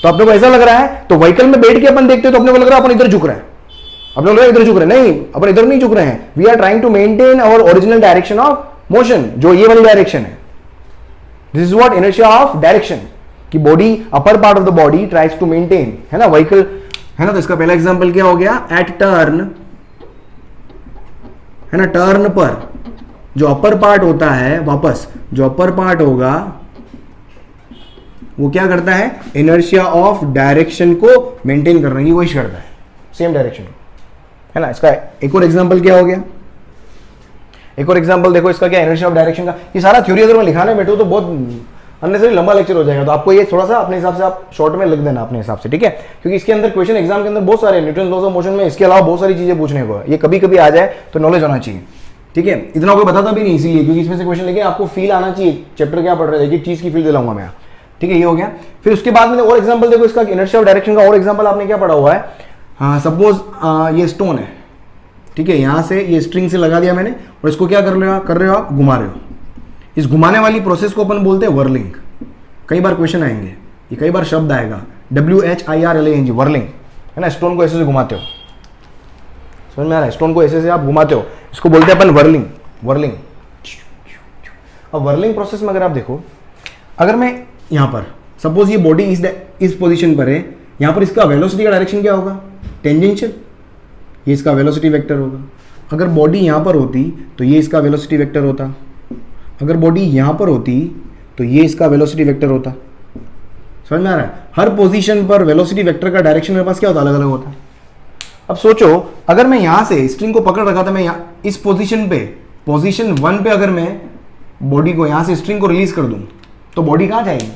तो अपने को ऐसा लग रहा है, तो व्हीकल में बैठ के अपन देखते हो तो अपने को लग रहा है अपन इधर झुक रहे हैं, अपने को लग रहा है इधर झुक रहे हैं, नहीं अपन इधर नहीं झुक रहे हैं। We are trying to maintain our original direction of motion, जो ये वाली डायरेक्शन है। This is what inertia of direction, कि body upper part of the body tries to maintain, है ना, व्हीकल, है ना। तो इसका पहला एग्जांपल क्या हो गया, एट टर्न, है ना, टर्न पर जो अपर पार्ट होता है, वापस जो अपर पार्ट होगा वो क्या करता है, इनर्शिया ऑफ डायरेक्शन को मेंटेन करने की कोशिश करता है, सेम डायरेक्शन, है ना। इसका एक और एग्जांपल क्या हो गया, एक और एग्जांपल देखो इसका क्या, इनर्शिया ऑफ डायरेक्शन का। ये सारा थ्योरी अगर मैं लिखाने बैठूं तो बहुत अननेसेसरी लंबा लेक्चर हो जाएगा, तो आपको ये थोड़ा सा अपने हिसाब से आप शॉर्ट में लिख देना अपने हिसाब से, ठीक है। क्योंकि इसके अंदर क्वेश्चन एग्जाम के अंदर बहुत सारे न्यूटन लॉज ऑफ मोशन में इसके अलावा बहुत सारी चीजें पूछने को है, ये कभी कभी आ जाए तो नॉलेज होना चाहिए, ठीक है। इतना कोई बताता भी नहीं इसीलिए क्योंकि इसमें से क्वेश्चन, लेकिन आपको फील आना चाहिए चैप्टर क्या पढ़ रहे हैं, एक चीज की फील दिलाऊंगा मैं, ठीक है। ये हो गया। फिर उसके बाद में और एग्जांपल देखो इसका, इनर्शिया ऑफ डायरेक्शन का और एग्जांपल आपने क्या पढ़ा हुआ है, हाँ सपोज ये स्टोन है, ठीक है, यहां से ये स्ट्रिंग से लगा दिया मैंने और इसको क्या कर रहे हो आप, घुमा रहे हो। इस घुमाने वाली प्रोसेस को अपन बोलते हैं वर्लिंग। कई बार क्वेश्चन आएंगे, ये कई बार शब्द आएगा, WHIRLANG, वर्लिंग, है ना। स्टोन को ऐसे से घुमाते हो, समझ में आ रहा है, स्टोन को ऐसे से आप घुमाते हो, इसको बोलते हैं अपन वर्लिंग। अब वर्लिंग प्रोसेस में अगर आप देखो, अगर मैं यहां पर सपोज ये बॉडी इस पोजीशन पर है, यहां पर इसका वेलोसिटी का डायरेक्शन क्या होगा, टेंजेंशियल, ये इसका वेलोसिटी वेक्टर होगा। अगर बॉडी यहां पर होती तो ये इसका वेलोसिटी वेक्टर होता, अगर बॉडी यहां पर होती तो ये इसका वेलोसिटी वेक्टर होता। समझ में आ रहा है, हर पोजीशन पर वेलोसिटी वेक्टर का डायरेक्शन मेरे पास क्या होता, अलग अलग होता है। अब सोचो अगर मैं यहां से स्ट्रिंग को पकड़ रखा था, मैं इस पोजीशन 1 पे अगर मैं बॉडी को यहां से स्ट्रिंग को रिलीज कर दूं तो बॉडी कहां जाएगी,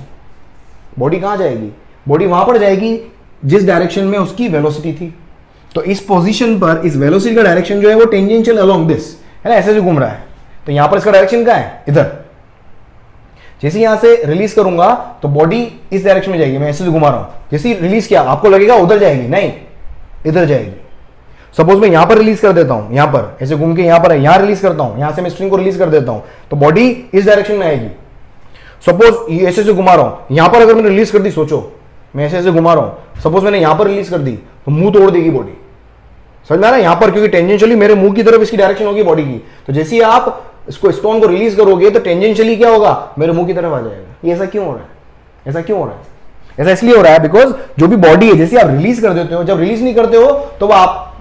बॉडी वहां पर जाएगी जिस डायरेक्शन में उसकी वेलोसिटी थी। तो इस पोजीशन पर इस वेलोसिटी का डायरेक्शन जो है वो टेंजेंशियल अलोंग दिस, है ना, ऐसे जो घूम रहा है। तो यहां पर इसका डायरेक्शन क्या है, इधर। जैसे यहां से रिलीज करूंगा तो बॉडी इस डायरेक्शन में जाएगी, मैं ऐसे घुमा रहा हूं, जैसे रिलीज किया आपको लगेगा उधर जाएगी, नहीं इधर जाएगी। सपोज मैं यहां पर रिलीज कर देता हूं, यहां पर ऐसे घूम के यहां पर है, यहां रिलीज करता हूं, यहां से मैं स्ट्रिंग को रिलीज कर देता हूं तो बॉडी इस डायरेक्शन में आएगी। सपोज ये ऐसे घुमा रहा हूं, यहां पर अगर मैंने रिलीज कर दी, सोचो मैं ऐसे घुमा रहा हूं, सपोज मैंने यहां पर रिलीज कर दी तो मुंह तोड़ देगी बॉडी, समझ में आ रहा है, यहां पर क्योंकि टेंजेंशियली मेरे मुंह की तरफ इसकी डायरेक्शन होगी बॉडी की। तो जैसे ही आप इसको स्टोन को रिलीज करोगे तो टेंजेंशियली क्या होगा, मेरे मुंह की तरफ आ जाएगा। ये ऐसा क्यों हो रहा है, ऐसा इसलिए हो रहा है बिकॉज जो भी बॉडी है जैसे आप रिलीज कर देते हो, जब रिलीज नहीं करते हो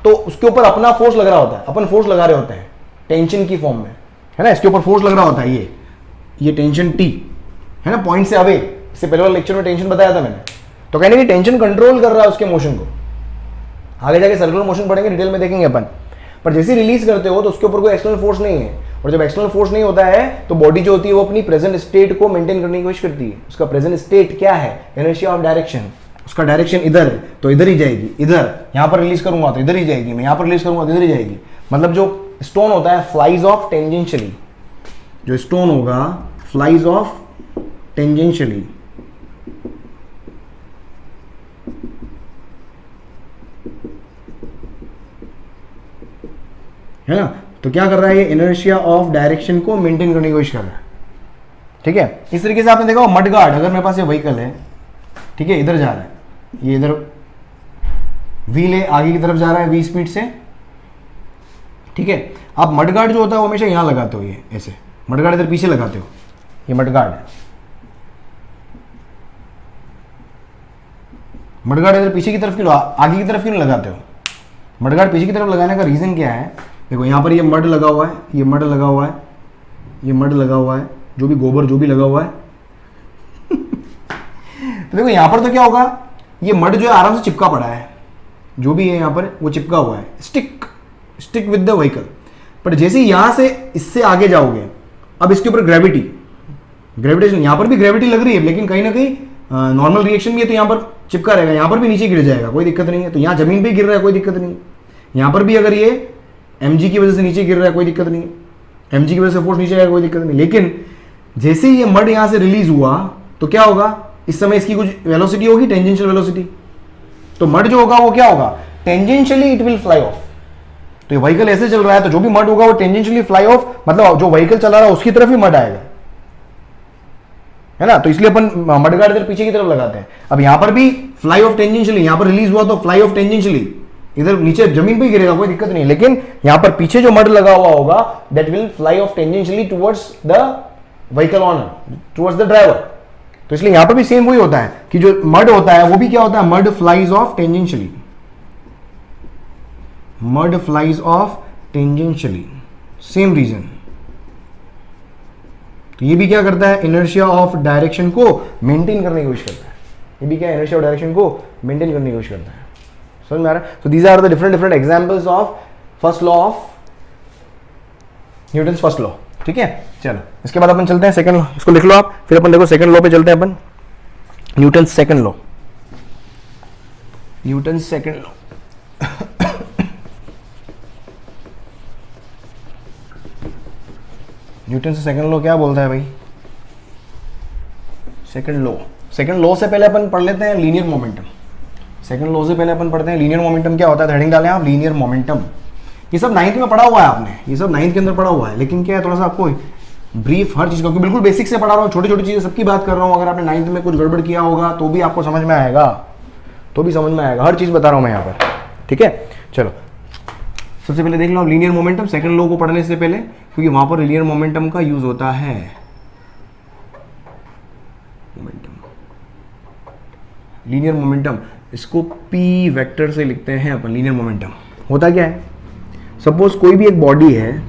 तो उसके ऊपर अपना फोर्स लग रहा होता है, अपन फोर्स लगा रहे होते हैं टेंशन की फॉर्म में, है ना, इसके ऊपर फोर्स लग रहा होता है, ये टेंशन T, है ना, पॉइंट से अवे। इससे पहले वाले लेक्चर में टेंशन बताया था मैंने। तो कहने की टेंशन कंट्रोल कर रहा है उसके मोशन को। आगे जाके सर्कुलर मोशन पढ़ेंगे, डिटेल में देखेंगे अपन। पर जैसे रिलीज करते हो तो उसके ऊपर कोई एक्सटर्नल फोर्स नहीं है, और जब एक्सटर्नल फोर्स नहीं होता है तो बॉडी जो होती है वो अपनी प्रेजेंट स्टेट को मेंटेन करने की कोशिश करती है। उसका प्रेजेंट स्टेट क्या है, इनर्शिया ऑफ डायरेक्शन, उसका डायरेक्शन इधर है तो इधर ही जाएगी, इधर यहां पर रिलीज करूंगा तो इधर ही जाएगी, मैं यहां पर रिलीज करूंगा तो इधर ही जाएगी। मतलब जो स्टोन होता है फ्लाइज ऑफ टेंजेंशियली, जो स्टोन होगा फ्लाइज ऑफ टेंजेंशियली, है ना। तो क्या कर रहा है ये, इनर्शिया ऑफ डायरेक्शन को मेंटेन करने की कोशिश कर रहा है, ठीक है। इस तरीके से आपने देखा मड गार्ड, अगर मेरे पास ये व्हीकल है, ठीक है, इधर जा रहा है, ये इधर व्हील है, आगे की तरफ जा रहा है वी स्पीड से, ठीक है। आप मड गार्ड जो होता है वो हमेशा यहां लगाते हो, ये ऐसे मड गार्ड इधर पीछे लगाते हो, ये मड गार्ड है। मड गार्ड इधर पीछे की तरफ क्यों, आगे की तरफ क्यों लगाते हो? मड गार्ड पीछे की तरफ लगाने का रीजन क्या है? देखो यहां पर ये मड लगा हुआ है, ये मड लगा हुआ है, ये मड लगा हुआ है, जो भी गोबर जो भी लगा हुआ है तो देखो यहां पर तो क्या होगा, ये मड जो है आराम से चिपका पड़ा है, जो भी है यहां पर वो चिपका हुआ है, stick with the vehicle. But जैसे यहां से इससे आगे जाओगे, अब इसके ऊपर ग्रेविटेशन, यहां पर भी ग्रेविटी लग रही है, लेकिन कहीं ना कहीं नॉर्मल रिएक्शन भी है तो यहां पर चिपका रहेगा, यहां पर भी नीचे गिर जाएगा, कोई दिक्कत नहीं है। तो यहां जमीन पे गिर रहा है, कोई दिक्कत नहीं है। यहां पर भी अगर ये mg की वजह से नीचे गिर रहा है, कोई दिक्कत नहीं है। mg की वजह से फोर्स नीचे आएगा, कोई दिक्कत नहीं। लेकिन जैसे ही ये मड यहां से रिलीज हुआ तो क्या होगा, इस समय इसकी कुछ वेलोसिटी होगी, टेंजेंशियल वेलोसिटी। तो मड जो होगा वो क्या होगा, tangentially it will fly of. तो ये व्हीकल ऐसे चल रहा है तो जो भी मड होगा वो टेंजेंशियली फ्लाई ऑफ, मतलब जो व्हीकल चला रहा है उसकी तरफ ही मड आएगा, है ना। तो इसलिए अपन मड गार्ड इधर पीछे की तरफ लगाते हैं। अब यहां पर भी फ्लाई ऑफ टेंजेंशियली, यहां पर रिलीज हुआ तो फ्लाई ऑफ टेंजेंशियली, इधर नीचे जमीन पे गिरेगा, कोई दिक्कत नहीं। लेकिन यहां पर पीछे जो मड लगा हुआ होगा that will fly off tangentially towards the vehicle owner, towards the driver. तो इसलिए यहां पर भी सेम वही होता है कि जो मड होता है वो भी क्या होता है, mud flies off tangentially, mud flies off tangentially, same reason. तो ये भी क्या करता है, इनर्शिया ऑफ डायरेक्शन को मेंटेन करने की कोशिश करता है। ये भी क्या है, इनर्शिया ऑफ डायरेक्शन को मेंटेन करने की कोशिश करता है। समझ में आ रहा है? So these are the different examples of first law of Newton's first law, ठीक है। चलो इसके बाद अपन चलते हैं सेकंड लॉ, इसको लिख लो आप, फिर अपन देखो सेकंड लॉ पे चलते हैं अपन, Newton's second law, Newton's second law. Newton से सेकंड लॉ क्या बोलता है भाई, सेकंड लॉ से पहले अपन पढ़ लेते हैं लीनियर मोमेंटम। सेकंड लॉ से पहले अपन पढ़ते हैं लीनियर मोमेंटम क्या होता है। हेडिंग डालें आप, लीनियर मोमेंटम। ये सब 9th में पढ़ा हुआ है आपने, ये सब 9th के अंदर पढ़ा हुआ है, लेकिन क्या है थोड़ा सा आपको ब्रीफ हर चीज का, बिल्कुल बेसिक से पढ़ा रहा हूँ, छोटी छोटी चीजें सबकी बात कर रहा हूँ। अगर आपने 9th में कुछ गड़बड़ किया होगा तो भी आपको समझ में आएगा, हर चीज बता रहा हूँ मैं यहाँ पर, ठीक है। चलो सबसे पहले देख लो लीनियर मोमेंटम, सेकंड लॉ को पढ़ने से पहले, क्योंकि वहां पर लीनियर मोमेंटम का यूज होता है। लीनियर मोमेंटम, इसको पी वेक्टर से लिखते हैं अपन। लीनियर मोमेंटम होता क्या है, सपोज कोई भी एक बॉडी है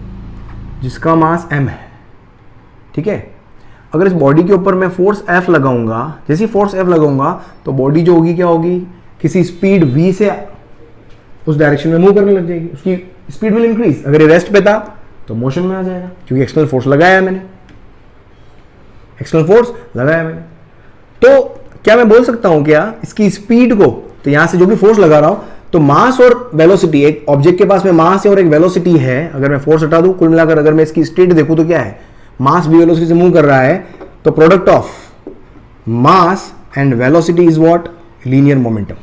जिसका मास m है, ठीक है। अगर इस बॉडी के ऊपर मैं फोर्स F लगाऊंगा, जैसी फोर्स F लगाऊंगा तो बॉडी जो होगी क्या होगी, किसी स्पीड v से उस डायरेक्शन में मूव करने लग जाएगी, उसकी स्पीड विल इंक्रीज। अगर ये रेस्ट पे था तो मोशन में आ जाएगा, क्योंकि एक्सटर्नल फोर्स लगाया है मैंने, तो क्या मैं बोल सकता हूं क्या इसकी स्पीड को, तो यहां से जो भी फोर्स लगा रहा हूं, तो मास और वेलोसिटी, एक ऑब्जेक्ट के पास में मास है और एक वेलोसिटी है, अगर मैं फोर्स हटा दूं, कुल मिलाकर अगर मैं इसकी स्टेट देखूं तो क्या है, मास भी वेलोसिटी से मूव कर रहा है, तो product of mass and velocity is what, linear momentum,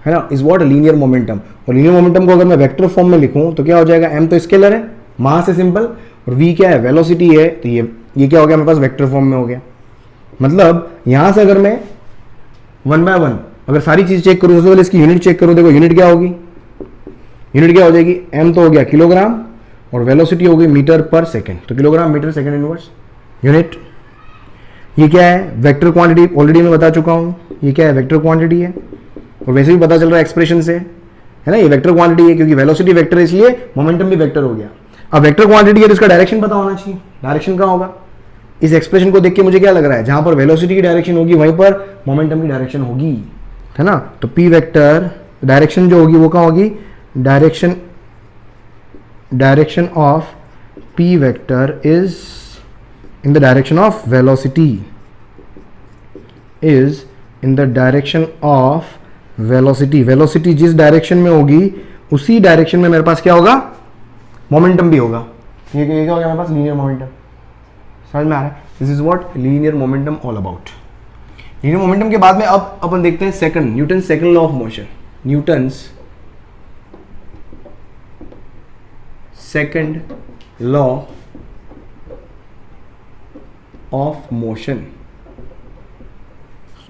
है ना, इज व्हाट, लीनियर मोमेंटम। और लीनियर मोमेंटम को अगर मैं वेक्टर फॉर्म में लिखूं तो क्या हो जाएगा, m तो स्केलर है, मास है सिंपल, और v क्या है, वेलोसिटी है, तो ये क्या हो गया मेरे पास, वेक्टर फॉर्म में हो गया। मतलब यहां से अगर मैं 1 by 1 अगर सारी चीज चेक करूं, सबसे पहले इसकी यूनिट चेक करूं, देखो यूनिट क्या होगी, यूनिट क्या हो जाएगी, m तो हो गया किलोग्राम और वेलोसिटी हो गई मीटर पर सेकेंड, तो kilogram metre second inverse unit. ये क्या है, वेक्टर क्वांटिटी, ऑलरेडी मैं बता चुका हूं, ये क्या है, वेक्टर क्वांटिटी है, और वैसे भी पता चल रहा है एक्सप्रेशन से, है ना, ये वेक्टर क्वांटिटी है, क्योंकि वेलोसिटी वेक्टर है इसलिए मोमेंटम भी वेक्टर हो गया। अब वेक्टर क्वांटिटी है तो इसका डायरेक्शन पता होना चाहिए, डायरेक्शन कहाँ होगा, इस एक्सप्रेशन को देख के मुझे क्या लग रहा है, जहां पर वेलोसिटी की डायरेक्शन होगी वहीं पर मोमेंटम की डायरेक्शन होगी, है ना। तो पी वेक्टर डायरेक्शन जो होगी वो कहाँ होगी, direction of P vector is in the direction of velocity, is in the direction of velocity, velocity जिस डायरेक्शन में होगी उसी डायरेक्शन में मेरे पास क्या होगा, मोमेंटम भी होगा। ये क्या हो गया मेरे पास, लीनियर मोमेंटम। समझ में आ रहा है? This is what linear momentum all about. Linear momentum के बाद में अब अपन देखते हैं second, Newton second law of motion. Newton's second law of motion,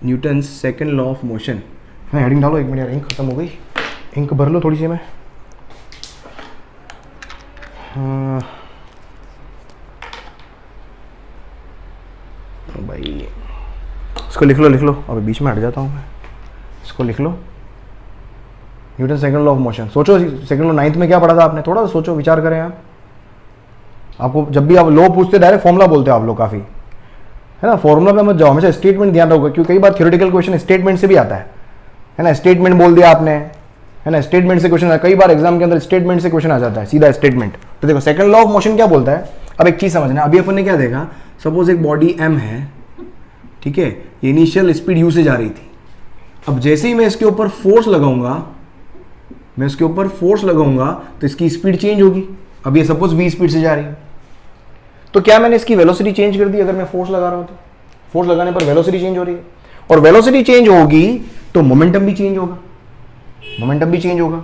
Newton's second law of motion. हाँ हेडिंग डालो, एक मिनट यार, इंक खत्म हो गई, इंक भर लो थोड़ी सी मैं। हाँ भाई इसको लिख लो, लिख लो, अभी बीच में हट जाता हूँ मैं, इसको लिख लो। Newton second law of motion. सोचो सेकंड लॉ 9th में क्या पढ़ा था आपने, थोड़ा सा सोचो, विचार करें आप। आपको जब भी आप लॉ पूछते डायरेक्ट फॉर्मूला बोलते हो आप लोग काफ़ी, है ना, फॉर्मूला पे मत जाओ, हमेशा स्टेटमेंट ध्यान रखोगे, क्योंकि कई बार थ्योरेटिकल क्वेश्चन स्टेटमेंट से भी आता है ना, स्टेटमेंट बोल दिया आपने, है ना, स्टेटमेंट से क्वेश्चन, कई बार एग्जाम के अंदर स्टेटमेंट से क्वेश्चन आ जाता है, सीधा स्टेटमेंट। तो देखो सेकंड लॉ ऑफ मोशन क्या बोलता है, अब एक चीज समझना, अभी अपन ने क्या देखा, सपोज एक बॉडी m है, ठीक है, ये इनिशियल स्पीड u से जा रही थी। अब जैसे ही मैं इसके ऊपर फोर्स लगाऊंगा, मैं इसके ऊपर फोर्स लगाऊंगा तो इसकी स्पीड चेंज होगी। अब ये सपोज v स्पीड से जा रही है, तो क्या मैंने इसकी वेलोसिटी चेंज कर दी? अगर मैं फोर्स लगा रहा हूं तो फोर्स लगाने पर वेलोसिटी चेंज हो रही है, और वेलोसिटी चेंज होगी तो मोमेंटम भी चेंज होगा, मोमेंटम भी चेंज होगा।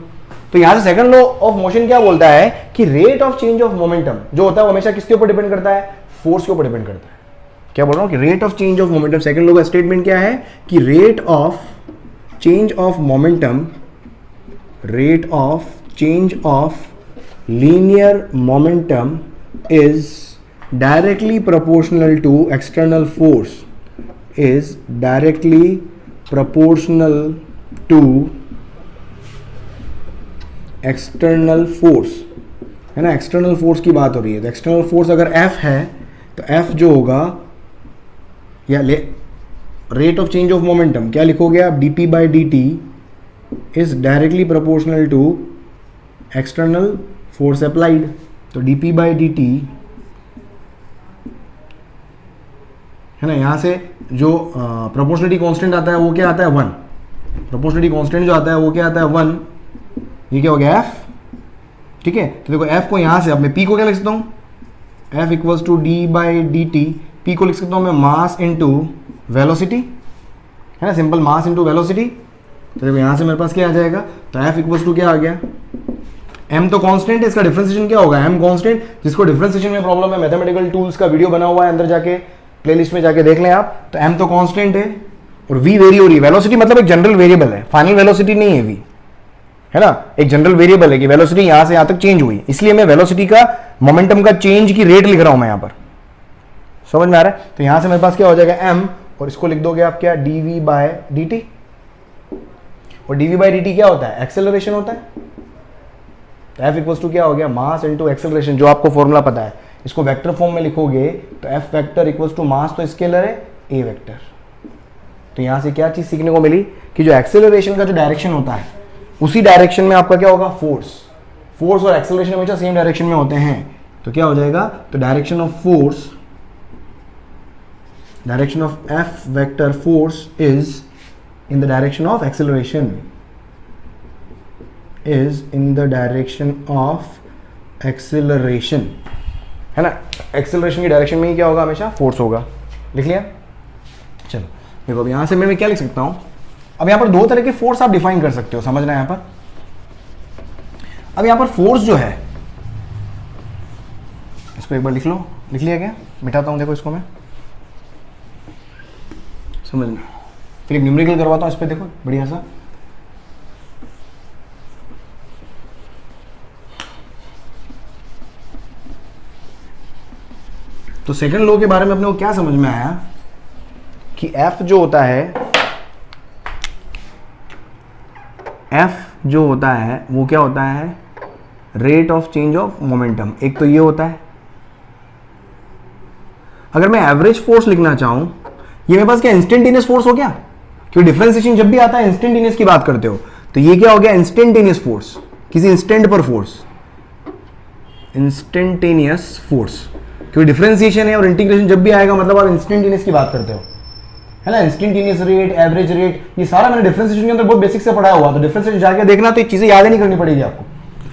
तो यहां से सेकंड लॉ ऑफ मोशन क्या बोलता है कि rate of change of momentum जो होता है वो हमेशा किसके ऊपर डिपेंड करता है? फोर्स के ऊपर डिपेंड करता है। क्या बोल रहा हूं कि rate of change of momentum, second law का स्टेटमेंट क्या है कि rate of change of momentum, rate of change of linear momentum is directly proportional to external force, is directly proportional to external force, है ना, external force की बात हो रही है। तो external force अगर F है तो F जो होगा, या rate of change of momentum क्या लिखोगे आप, dp by dt is directly proportional to external force applied। तो dp by dt है ना, यहां से जो प्रोपोर्शनलिटी कांस्टेंट आता है वो क्या आता है, 1। प्रोपोर्शनलिटी कांस्टेंट जो आता है वो क्या आता है, 1। ये क्या हो गया, f, ठीक है। तो देखो f को यहां से, अब मैं p को क्या लिख सकता हूं, f equals to d by D T. p को लिख सकता हूं मैं मास इनटू वेलोसिटी, है ना, सिंपल मास इनटू वेलोसिटी। तो देखो यहां से मेरे पास क्या आ जाएगा, तो f इक्वल्स टू क्या आ गया, m तो कांस्टेंट है, इसका डिफरेंशिएशन क्या होगा, m कांस्टेंट। जिसको डिफरेंशिएशन में प्रॉब्लम है, मैथमेटिकल टूल्स का वीडियो बना हुआ है, अंदर जाके प्लेलिस्ट में जाके देख लें आप। तो m तो कांस्टेंट है और v वेरी हो रही है। वेलोसिटी मतलब एक जनरल वेरिएबल है, फाइनल वेलोसिटी नहीं है v, है ना, एक जनरल वेरिएबल है कि वेलोसिटी यहां से यहां तक चेंज हुई, इसलिए मैं वेलोसिटी का, मोमेंटम का चेंज की रेट लिख रहा हूं मैं यहां पर। समझ में आ रहा है? तो यहां से मेरे पास क्या हो जाएगा, m, और इसको लिख दोगे आप क्या, dv बाय dt। और dv बाय dt क्या होता है, एक्सेलरेशन होता है। तो f इक्वल्स टू क्या हो गया, मास इनटू एक्सेलरेशन, जो आपको फॉर्मूला पता है। इसको वेक्टर फॉर्म में लिखोगे तो f vector equals to mass तो स्केलर है, a वेक्टर। तो यहां से क्या चीज सीखने को मिली कि जो एक्सेलरेशन का जो डायरेक्शन होता है उसी डायरेक्शन में आपका क्या होगा, फोर्स। फोर्स और एक्सेलरेशन हमेशा सेम डायरेक्शन में होते हैं। तो क्या हो जाएगा, तो direction of force, direction of f vector force is in the direction of acceleration, is in the direction of acceleration, है ना। एक्सेलरेशन की डायरेक्शन में ही क्या होगा, हमेशा फोर्स होगा। लिख लिया? चलो देखो अब यहां से मैं क्या लिख सकता हूं, अब यहां पर दो तरह के फोर्स आप डिफाइन कर सकते हो, समझना यहां पर। अब यहां पर फोर्स जो है, इसको एक बार लिख लो, लिख लिया क्या, मिटाता हूं, देखो इसको मैं, समझना। फिर एक न्यूमेरिकल करवाता हूं इस पर, देखो बढ़िया सा। तो सेकंड लॉ के बारे में अपने को क्या समझ में आया कि F जो होता है, F जो होता है वो क्या होता है, rate of change of momentum. एक तो ये होता है, अगर मैं एवरेज फोर्स लिखना चाहूं, ये मेरे पास क्या इंस्टेंटेनियस फोर्स हो गया, क्योंकि डिफरेंशिएशन जब भी आता है इंस्टेंटेनियस की बात करते हो, तो ये क्या हो गया, इंस्टेंटेनियस फोर्स, किसी इंस्टेंट पर फोर्स, इंस्टेंटेनियस फोर्स। क्योंकि डिफरेंशिएशन है और इंटीग्रेशन जब भी आएगा मतलब आप इंस्टेंटेनियस की बात करते हो, है ना, इंस्टेंटेनियस रेट, एवरेज रेट, ये सारा मैंने डिफरेंशिएशन के अंदर बहुत बेसिक से पढ़ाया हुआ, तो डिफरेंशिएशन जाके देखना, तो ये चीजें याद ही नहीं करनी पड़ेगी आपको,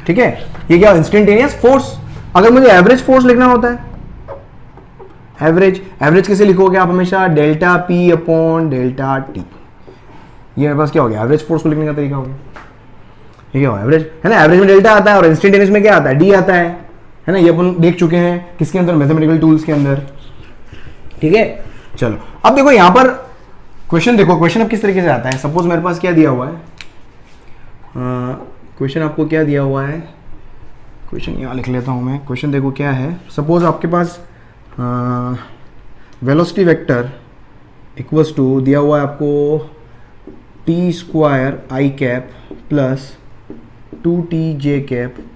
ठीक है। ये क्या, इंस्टेंटेनियस फोर्स। अगर मुझे एवरेज फोर्स लिखना होता है, एवरेज कैसे लिखोगे आप हमेशा, delta P upon delta T. ये मेरे पास क्या हो गया, एवरेज फोर्स को लिखने का तरीका हो गया। ये क्या हो, एवरेज है ना, एवरेज में डेल्टा आता है और इंस्टेंटेनियस में क्या आता है, डी आता है ना। ये अपन देख चुके हैं किसके अंदर, मैथमेटिकल टूल्स के अंदर, ठीक है। चलो अब देखो यहाँ पर क्वेश्चन देखो, क्वेश्चन अब किस तरीके से आता है। सपोज मेरे पास क्या दिया हुआ है, क्वेश्चन आपको क्या दिया हुआ है, क्वेश्चन यहाँ लिख लेता हूँ मैं। क्वेश्चन देखो क्या है, सपोज आपके पास वेलोसिटी वेक्टर इक्वल्स टू दिया हुआ है आपको T square I cap plus 2t j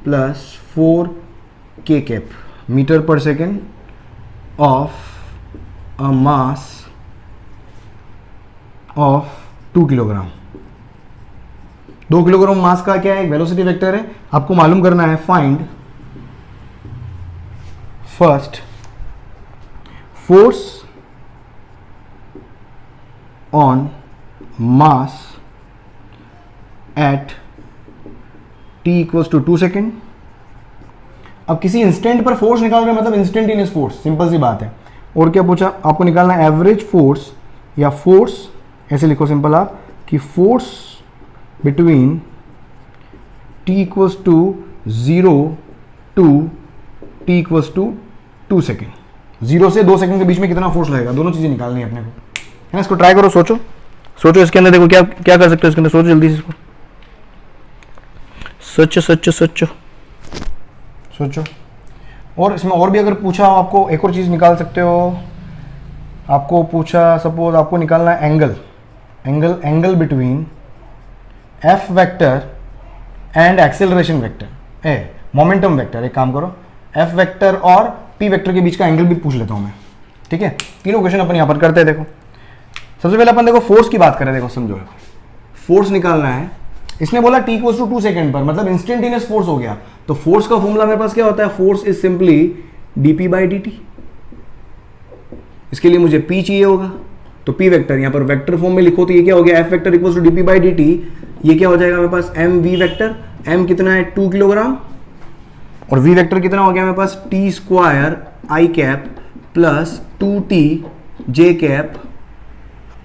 plus 4k cap metre पर second of a mass of 2 kilogram. 2 kilogram mass का क्या है, एक वेलोसिटी वेक्टर है। आपको मालूम करना है, find first force on mass at t equals to 2 second. अब किसी इंस्टेंट पर फोर्स निकाल रहे हैं, मतलब इंस्टेंटेनियस फोर्स, सिंपल सी बात है। और क्या पूछा आपको, निकालना है एवरेज फोर्स या फोर्स, ऐसे लिखो सिंपल आप, कि force between t equals to 0 to t equals to 2 second. 0 से 2 सेकेंड के बीच में कितना फोर्स लगेगा, दोनों चीजें निकालनी है अपने को, है ना। इसको ट्राई करो, सोचो सोचो, इसके अंदर देखो क्या क्या कर सकते हो इसके अंदर, सोचो जल्दी से, इसको सोचो सोचो सोचो सोचो। और इसमें और भी अगर पूछा आपको, एक और चीज़ निकाल सकते हो। आपको पूछा, सपोज आपको निकालना है angle between F vector and acceleration vector, momentum vector. एक काम करो, एफ वेक्टर और पी वेक्टर के बीच का एंगल भी पूछ लेता हूँ मैं, ठीक है। तीनों क्वेश्चन अपन यहाँ पर करते हैं। देखो सबसे पहले अपन देखो फोर्स की बात करें। देखो समझो, फोर्स निकालना है, इसने बोला t इक्वल्स टू 2 सेकेंड पर, मतलब इंस्टेंटेनियस फोर्स हो गया। तो फोर्स का फॉर्मूला मेरे पास क्या होता है, force is simply dp by dt। इसके लिए मुझे p चाहिए होगा, तो p वेक्टर यहाँ पर वेक्टर फॉर्म में लिखो, तो ये क्या हो गया, f vector equals to dp by dt। ये क्या हो जाएगा मेरे पास, m v वेक्टर, m कितना है 2 किलोग्राम, और v वेक्टर कितना हो गया मेरे पास, t square I cap plus 2t j cap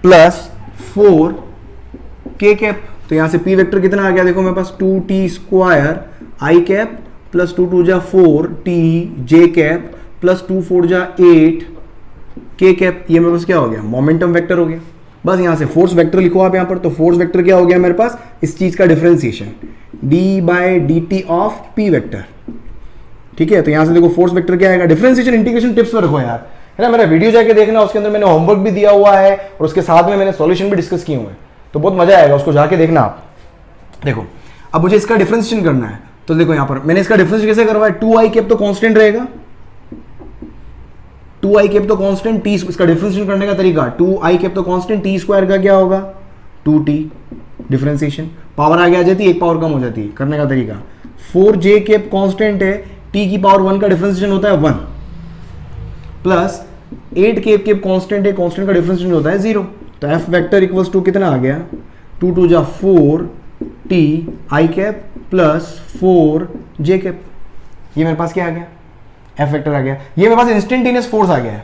plus 4k cap. तो यहां से p वेक्टर कितना आ गया, देखो मेरे पास 2t square I cap plus 2 2 जा 4t j कैप प्लस 2 4 जा 8k कैप। ये मेरे पास क्या हो गया, मोमेंटम वेक्टर हो गया। बस यहां से फोर्स वेक्टर लिखो आप यहाँ पर, तो फोर्स वेक्टर क्या हो गया मेरे पास, इस चीज का differentiation d by dt of p vector, ठीक है। तो यहां से देखो फोर्स वेक्टर क्या आएगा, डिफरेंशिएशन इंटीग्रेशन टिप्स पर रखो यार, है ना। मेरा वीडियो जाके देखना, उसके अंदर मैंने होमवर्क भी दिया हुआ है और उसके साथ में मैंने सॉल्यूशन भी डिस्कस किए हुए हैं, तो बहुत मजा आएगा, उसको जाके देखना आप। देखो अब मुझे इसका डिफरेंशिएशन करना है, तो देखो यहां पर मैंने इसका डिफरेंशिएशन कैसे करवाया, 2i कैप तो कांस्टेंट रहेगा, 2i कैप तो कांस्टेंट, t इसका डिफरेंशिएशन करने का तरीका, 2i कैप तो कांस्टेंट, t स्क्वायर का क्या होगा 2t, डिफरेंशिएशन पावर आगे आ जाती है, एक पावर कम हो जाती है, करने का तरीका। 4j कैप कांस्टेंट है, t की पावर 1 का डिफरेंशिएशन होता है 1, प्लस 8 केप कांस्टेंट है, कांस्टेंट का डिफरेंशिएशन होता है 0। तो f वेक्टर इक्वल्स टू कितना आ गया, 2 2 जा 4t आई कैप प्लस 4j कैप। ये मेरे पास क्या आ गया, f वेक्टर आ गया। ये मेरे पास इंस्टेंटेनियस फोर्स आ गया है,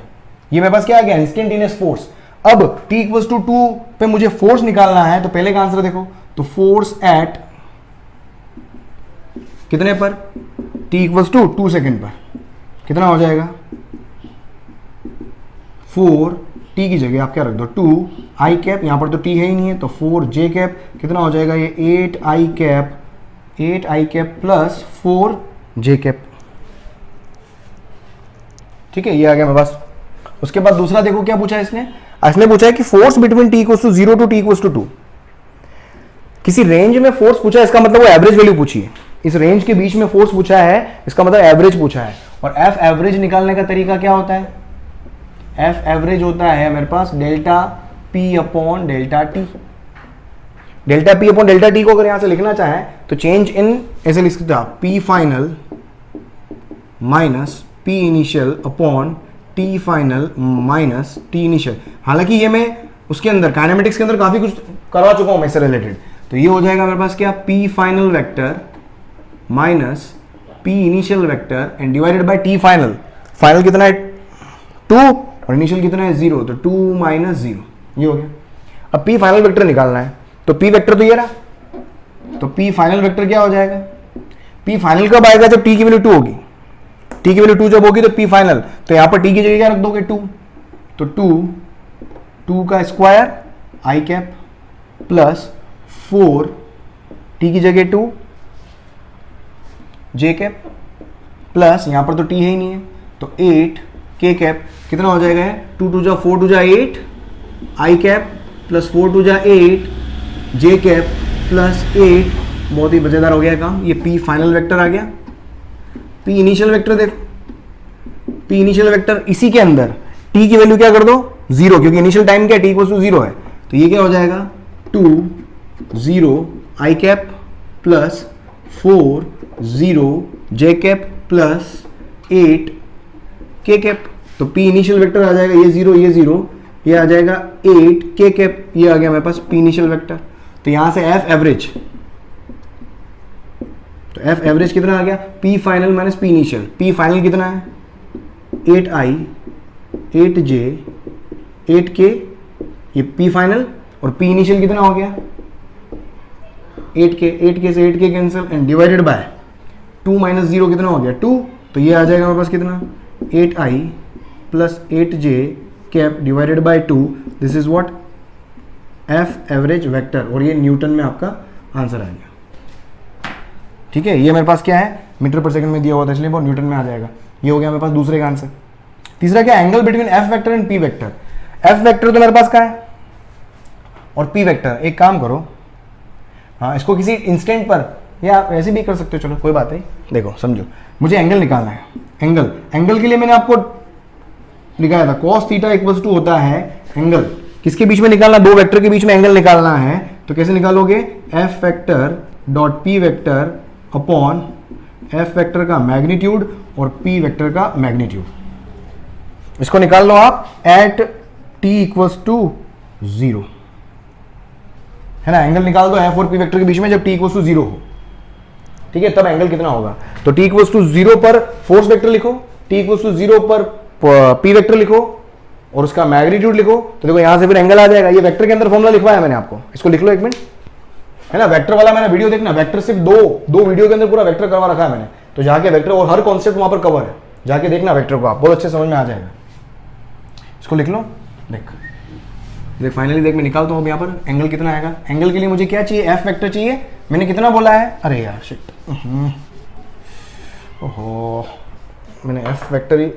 ये मेरे पास क्या आ गया, इंस्टेंटेनियस फोर्स। अब t इक्वल्स टू 2 पे मुझे फोर्स निकालना है, तो पहले का आंसर देखो, तो फोर्स एट कितने पर, t इक्वल्स टू 2 सेकेंड पर कितना हो जाएगा, 4t की जगह आप क्या रख दो 2i कैप, यहां पर तो t है ही नहीं है, तो 4j कैप कितना हो जाएगा, ये 8i cap plus 4j cap, ठीक है। ये आ गया मेरे पास। उसके बाद दूसरा देखो क्या पूछा है इसने पूछा है कि force between t equals to 0 to t equals to 2। किसी रेंज में फोर्स पूछा है, इसका मतलब वो एवरेज वैल्यू पूछी है, इस रेंज के बीच में फोर्स पूछा है, इसका मतलब एवरेज पूछा है। और एफ एवरेज निकालने का तरीका क्या होता है, एफ एवरेज होता है मेरे पास delta P upon delta T. Delta P upon delta T को अगर यहां से लिखना चाहें तो चेंज इन ऐसे लिख सकते हैं, P final minus P initial upon T final minus T initial. हालांकि ये मैं उसके अंदर काइनेमेटिक्स के अंदर काफी कुछ करवा चुका हूं इससे रिलेटेड। तो ये हो जाएगा मेरे पास क्या, P final vector minus P initial vector and divided by T final. Final कितना है 2 और इनिशियल कितना है 0, तो 2 माइनस 0 ये हो गया। अब पी फाइनल वेक्टर निकालना है, तो पी वेक्टर तो ये रहा, तो पी फाइनल वेक्टर क्या हो जाएगा, पी फाइनल कब आएगा, जब टी की वैल्यू 2 होगी। टी की वैल्यू 2 जब होगी तो पी फाइनल, तो यहां पर टी की जगह क्या रख दोगे 2, तो 2 का square I cap plus 4 T की जगह 2 जे कैप प्लस यहां पर तो टी है ही नहीं है, तो 8 के कैप। कितना हो जाएगा, 2 2 जा 4 2 जा 8 आई कैप प्लस 4 2 जा 8 जे कैप प्लस 8। बहुत ही मजेदार हो गया काम। ये पी फाइनल वेक्टर आ गया। पी इनिशियल वेक्टर देखो, पी इनिशियल वेक्टर इसी के अंदर टी की वैल्यू क्या कर दो 0, क्योंकि इनिशियल टाइम क्या टी इक्वल्स टू 0 है, तो ये क्या हो जाएगा 2 0 आई कैप प्लस 4 0 जे कैप प्लस 8 के कैप। तो पी इनिशियल वेक्टर आ जाएगा ये 0 ये 0, ये आ जाएगा 8 के कैप, ये आ गया मेरे पास पी इनिशियल वेक्टर। तो यहां से एफ एवरेज, तो एफ एवरेज कितना आ गया, P final minus P initial. P final कितना है 8i 8j 8k, ये पी फाइनल, और पी इनिशियल कितना हो गया 8k। 8k से 8k cancel and divided by 2 minus 0 कितना हो गया 2, तो ये आ जाएगा मेरे पास कितना 8i plus 8j cap divided by 2। This is what F average vector, और ये न्यूटन में आपका आंसर आ गया। ठीक है, ये मेरे पास क्या है मीटर पर सेकंड में दिया हुआ था, इसलिए वो न्यूटन में आ जाएगा। ये हो गया मेरे पास दूसरे का आंसर। तीसरा क्या, angle between F vector and P vector. F vector तो मेरे पास क्या है और पी वेक्टर, एक काम करो, हाँ इसको किसी इंस्टेंट पर या ऐसे भी कर सकते हो, चलो कोई बात नहीं। देखो समझो, मुझे एंगल निकालना है। एंगल के लिए मैंने आपको लिखाया था cos थीटा इक्वल्स टू होता है एंगल किसके बीच में निकालना, दो वेक्टर के बीच में एंगल निकालना है। तो कैसे निकालोगे, F vector dot P vector upon F vector का मैग्नीट्यूड और पी वेक्टर का मैग्नीट्यूड। इसको निकाल लो आप एट टी इक्वल्स टू 0, है ना। एंगल निकाल दो एफ और पी वेक्टर के बीच में जब टी इक्वल्स टू 0 हो, ठीक है, तब एंगल कितना होगा। तो टी इक्वल्स टू 0 पर फोर्स वेक्टर लिखो, टी इक्वल्स टू 0 पर पी वेक्टर लिखो और उसका मैग्नीट्यूड लिखो। तो देखो यहां से फिर एंगल आ जाएगा। ये वेक्टर के अंदर फॉर्मूला लिखवाया मैंने आपको, इसको लिख लो एक मिनट, है ना। वेक्टर वाला मैंने वीडियो देखना, वेक्टर सिर्फ दो वीडियो के अंदर पूरा वेक्टर करवा रखा है मैंने, तो जाके वेक्टर और हर कॉन्सेप्ट वहां पर कवर है, जाके देखना वेक्टर को, आप बहुत अच्छे समझ में आ जाएगा। इसको लिख लो, देख फाइनली देख मैं निकालता हूँ यहाँ पर एंगल कितना आएगा। एंगल के लिए मुझे क्या चाहिए, एफ वेक्टर चाहिए। मैंने कितना बोला है, अरे यार शिट, ओहो मैंने एफ वेक्टर ही,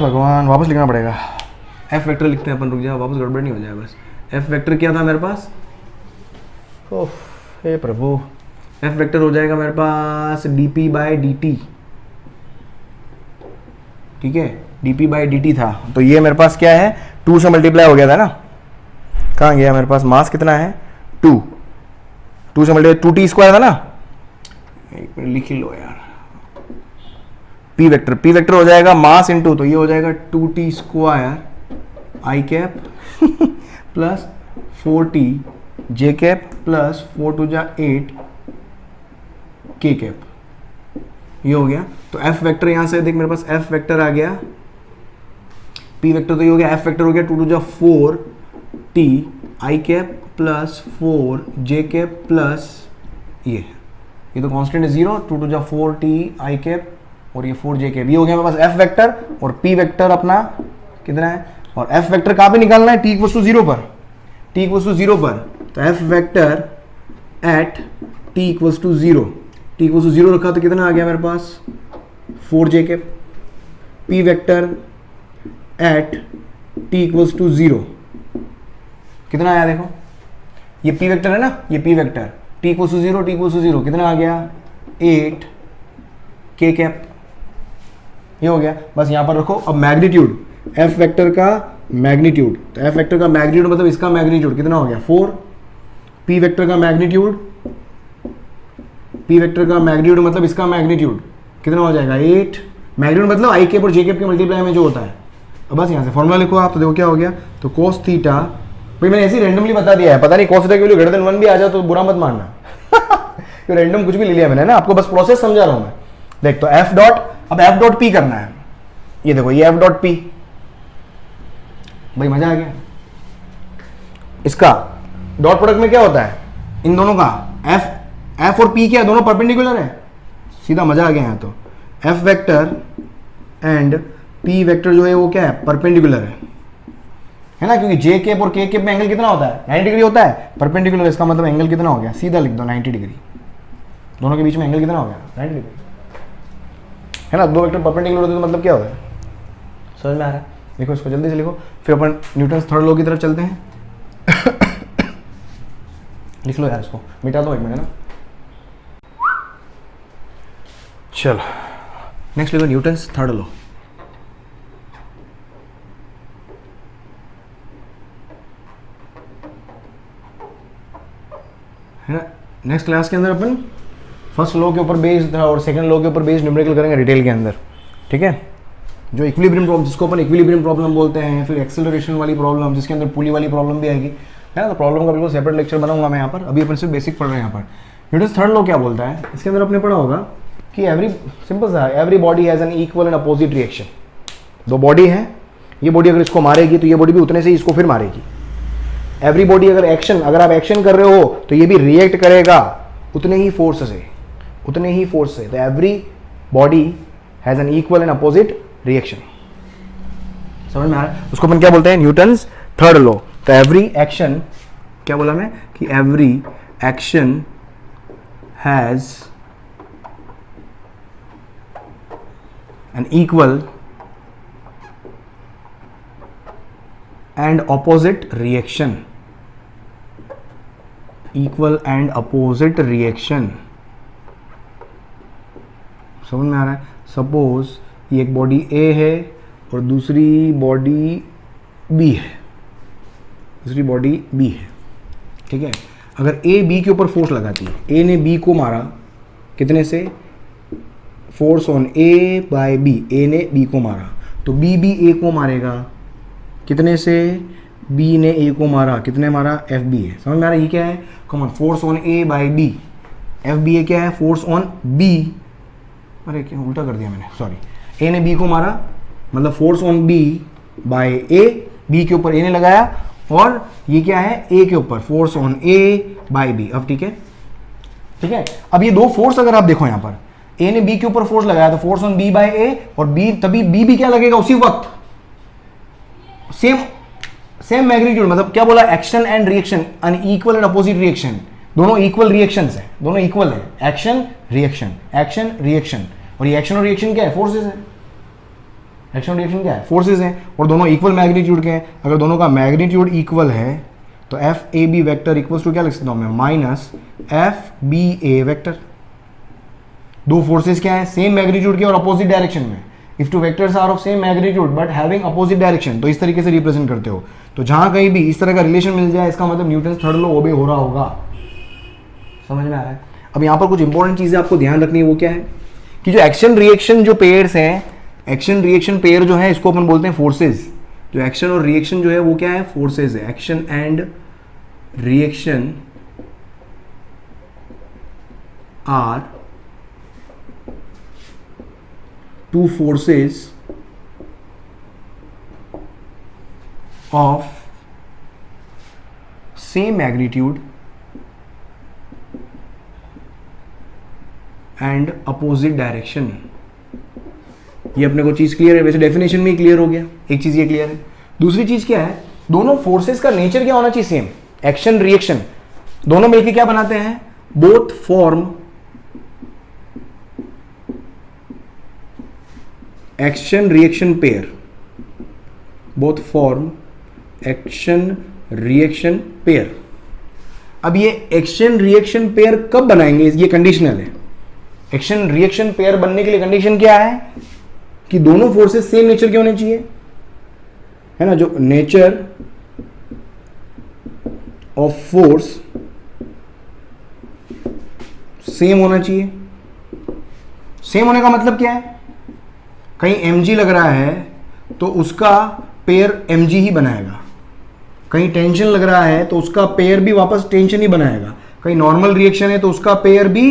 भगवान वापस लिखना पड़ेगा। एफ वेक्टर लिखते हैं अपन, रुक जाओ, वापस गड़बड़ नहीं हो जाए बस। एफ वेक्टर क्या था मेरे पास, ओह हे प्रभु, एफ वेक्टर हो जाएगा मेरे पास dp बाय dt, ठीक है, dp बाय dt था। तो ये मेरे पास क्या है 2 से मल्टीप्लाई हो गया था ना, कहाँ गया मेरे पास, मास कितना है 2 से मल्टीप्लाई 2t स्क्वायर था ना, एक मिनट लिख लो यार। पी वेक्टर हो जाएगा मास इंटू, तो ये हो जाएगा 2t square I cap plus 4t J cap plus 4 2 जा 8 के कैप, ये हो गया। तो एफ वेक्टर यहां से देख मेरे पास एफ वेक्टर आ गया, पी वेक्टर तो ये हो गया, एफ वेक्टर हो गया 2 2 जा 4 t आई cap plus 4 J cap plus ये तो कांस्टेंट है 0, 2 2 जा 4 t आई कैप और ये 4 जे कैप, ये हो गया मेरे पास एफ वेक्टर। और पी वेक्टर अपना कितना है, और एफ वेक्टर कहाँ पे निकालना है, टी इक्वल्स टू 0 पर, टी इक्वल्स टू 0 पर। तो F vector at T equals to 0, T equals to 0 रखा तो कितना आ गया मेरे पास 4 J cap. P vector at T equals to 0 कितना आया, देखो ये पी वेक्टर है ना, ये P vector, T equals to 0 T equals to 0 कितना आ गया 8 के कैप, ये हो गया। बस यहां पर रखो। अब मैग्नीट्यूड, एफ वेक्टर का मैग्नीट्यूड, तो एफ वेक्टर का मैग्नीट्यूड मतलब इसका मैग्नीट्यूड कितना हो गया 4, पी वेक्टर का मैग्नीट्यूड, पी वेक्टर का मैग्नीट्यूड मतलब इसका मैग्नीट्यूड कितना हो जाएगा 8 मैग्नीट्यूड मतलब आई कैप और जे कैप के मल्टीप्लाई में जो होता है। अब बस यहाँ से फॉर्मूला लिखो आप, तो देखो क्या हो गया, तो cos थीटा, भाई मैंने ऐसे ही रैंडमली बता दिया है, पता नहीं cos थीटा के वैल्यू ग्रेटर देन 1 भी आ जाए तो बुरा मत मानना तो रैंडम कुछ भी ले लिया मैंने ना, आपको बस प्रोसेस समझा रहा हूं मैं। देख तो एफ डॉट, अब एफ डॉट पी करना है, ये देखो ये एफ डॉट पी, भाई मजा आ गया। इसका डॉट प्रोडक्ट में क्या होता है इन दोनों का, एफ और पी क्या है, दोनों परपेंडिकुलर है, सीधा मजा आ गया यहाँ। तो F vector and P vector जो है वो क्या है, परपेंडिकुलर है ना, क्योंकि जे केप और के केप में एंगल कितना होता है, 90 डिग्री होता है, परपेंडिकुलर, इसका मतलब एंगल कितना हो गया, सीधा लिख दो 90 डिग्री, दोनों के बीच में एंगल कितना हो गया, 90 डिग्री, है ना। दो वेक्टर परपेंडिकुलर होते तो मतलब क्या होता है, समझ में आ रहा है। लिखो इसको जल्दी से लिखो, फिर अपन न्यूटन थर्ड लॉ की तरफ चलते हैं लिख लो यार, इसको मिटा दो एक मिनट ना। चलो नेक्स्ट लिखो न्यूटन थर्ड लॉ। है ना, नेक्स्ट क्लास के अंदर अपन फर्स्ट लॉ के ऊपर बेस्ड और सेकंड लॉ के ऊपर बेस्ड न्यूमेरिकल करेंगे डिटेल के अंदर, ठीक है। जो इक्विलिब्रियम प्रॉब्लम, जिसको अपन इक्विलिब्रियम प्रॉब्लम बोलते हैं, फिर एक्सेलरेशन वाली प्रॉब्लम, जिसके अंदर पुली वाली प्रॉब्लम भी आएगी, है ना। तो प्रॉब्लम का बिल्कुल सेपरेट लेक्चर बनाऊंगा मैं यहाँ पर, अभी अपन सिर्फ बेसिक पढ़ रहे हैं यहाँ पर। न्यूटन थर्ड लॉ क्या बोलता है, इसके अंदर आपने पढ़ा होगा कि सिंपल सा, every body has an equal and opposite reaction. दो बॉडी है, ये बॉडी अगर इसको मारेगी तो ये बॉडी भी उतने से ही इसको फिर मारेगी। एवरी बॉडी अगर आप एक्शन कर रहे हो तो ये भी रिएक्ट करेगा उतने ही फोर्स से, तो every body has an equal and opposite reaction, समझ में आ रहा है। उसको अपन क्या बोलते हैं, न्यूटन्स थर्ड लॉ। तो एवरी एक्शन, क्या बोला मैं कि every action has an equal and opposite reaction, equal and opposite reaction, समझ में आ रहा है। सपोज ये एक बॉडी ए है और दूसरी बॉडी बी है, ठीक है। अगर ए बी के ऊपर फोर्स लगाती है, ए ने बी को मारा कितने से, force on A by B, A ने बी को मारा, तो बी भी ए को मारेगा कितने से, बी ने ए को मारा, कितने मारा, एफ बी है, समझ में आ रहा है। ये क्या है, common force on A by B, F B A क्या है, फोर्स ऑन बी, अरे क्या उल्टा कर दिया मैंने, सॉरी। ए ने बी को मारा मतलब force on B by A, B के ऊपर ए ने लगाया, और ये क्या है, ए के ऊपर force on A by B. अब ठीक है। अब ये दो फोर्स अगर आप देखो यहाँ पर, ए ने बी के ऊपर फोर्स लगाया तो फोर्स ऑन बी बाय ए, और बी तभी बी भी क्या लगेगा उसी वक्त, सेम मैग्नीट्यूड, मतलब क्या बोला, action and reaction, unequal and opposite reaction, दोनों इक्वल रिएक्शंस हैं, दोनों इक्वल है, एक्शन रिएक्शन, और ये एक्शन और रिएक्शन क्या है, फोर्सेस है, एक्शन और रिएक्शन क्या है, फोर्सेस हैं, और दोनों इक्वल मैग्नीट्यूड के हैं। अगर दोनों का मैग्नीट्यूड इक्वल है तो F A B vector equals to क्या लिख सकता हूं मैं, minus F B A vector. दो फोर्सेस क्या है, सेम मैग्नीट्यूड के और अपोजिट डायरेक्शन में। If two vectors are of same magnitude but having opposite direction, तो इस तरीके से रिप्रेजेंट करते हो। तो जहां कहीं भी इस तरह का रिलेशन मिल जाए, इसका मतलब न्यूटन थर्ड लॉ ओबे हो रहा होगा, समझ में आ रहा है। अब यहाँ पर कुछ इंपॉर्टेंट चीजें आपको ध्यान रखनी है, वो क्या है कि जो एक्शन रिएक्शन जो पेयर्स हैं, एक्शन रिएक्शन पेयर जो है, इसको अपन बोलते हैं फोर्सेज। जो एक्शन और रिएक्शन जो है वो क्या है, फोर्सेज है। Action and reaction are two forces of same magnitude and opposite direction। ये अपने को चीज क्लियर है, वैसे डेफिनेशन में ही क्लियर हो गया, एक चीज ये क्लियर है। दूसरी चीज क्या है, दोनों फोर्सेस का नेचर क्या होना चाहिए, सेम। एक्शन रिएक्शन दोनों मिलकर क्या बनाते हैं, both form action reaction pair, both form action reaction pair. अब ये एक्शन रिएक्शन पेयर कब बनाएंगे, ये कंडीशनल है। एक्शन रिएक्शन पेयर बनने के लिए कंडीशन क्या है कि दोनों फोर्सेस सेम नेचर के होने चाहिए, है ना। जो नेचर ऑफ फोर्स सेम होना चाहिए। सेम होने का मतलब क्या है कहीं mg लग रहा है तो उसका पेयर mg ही बनाएगा, कहीं टेंशन लग रहा है तो उसका पेयर भी वापस टेंशन ही बनाएगा, कहीं नॉर्मल रिएक्शन है तो उसका पेयर भी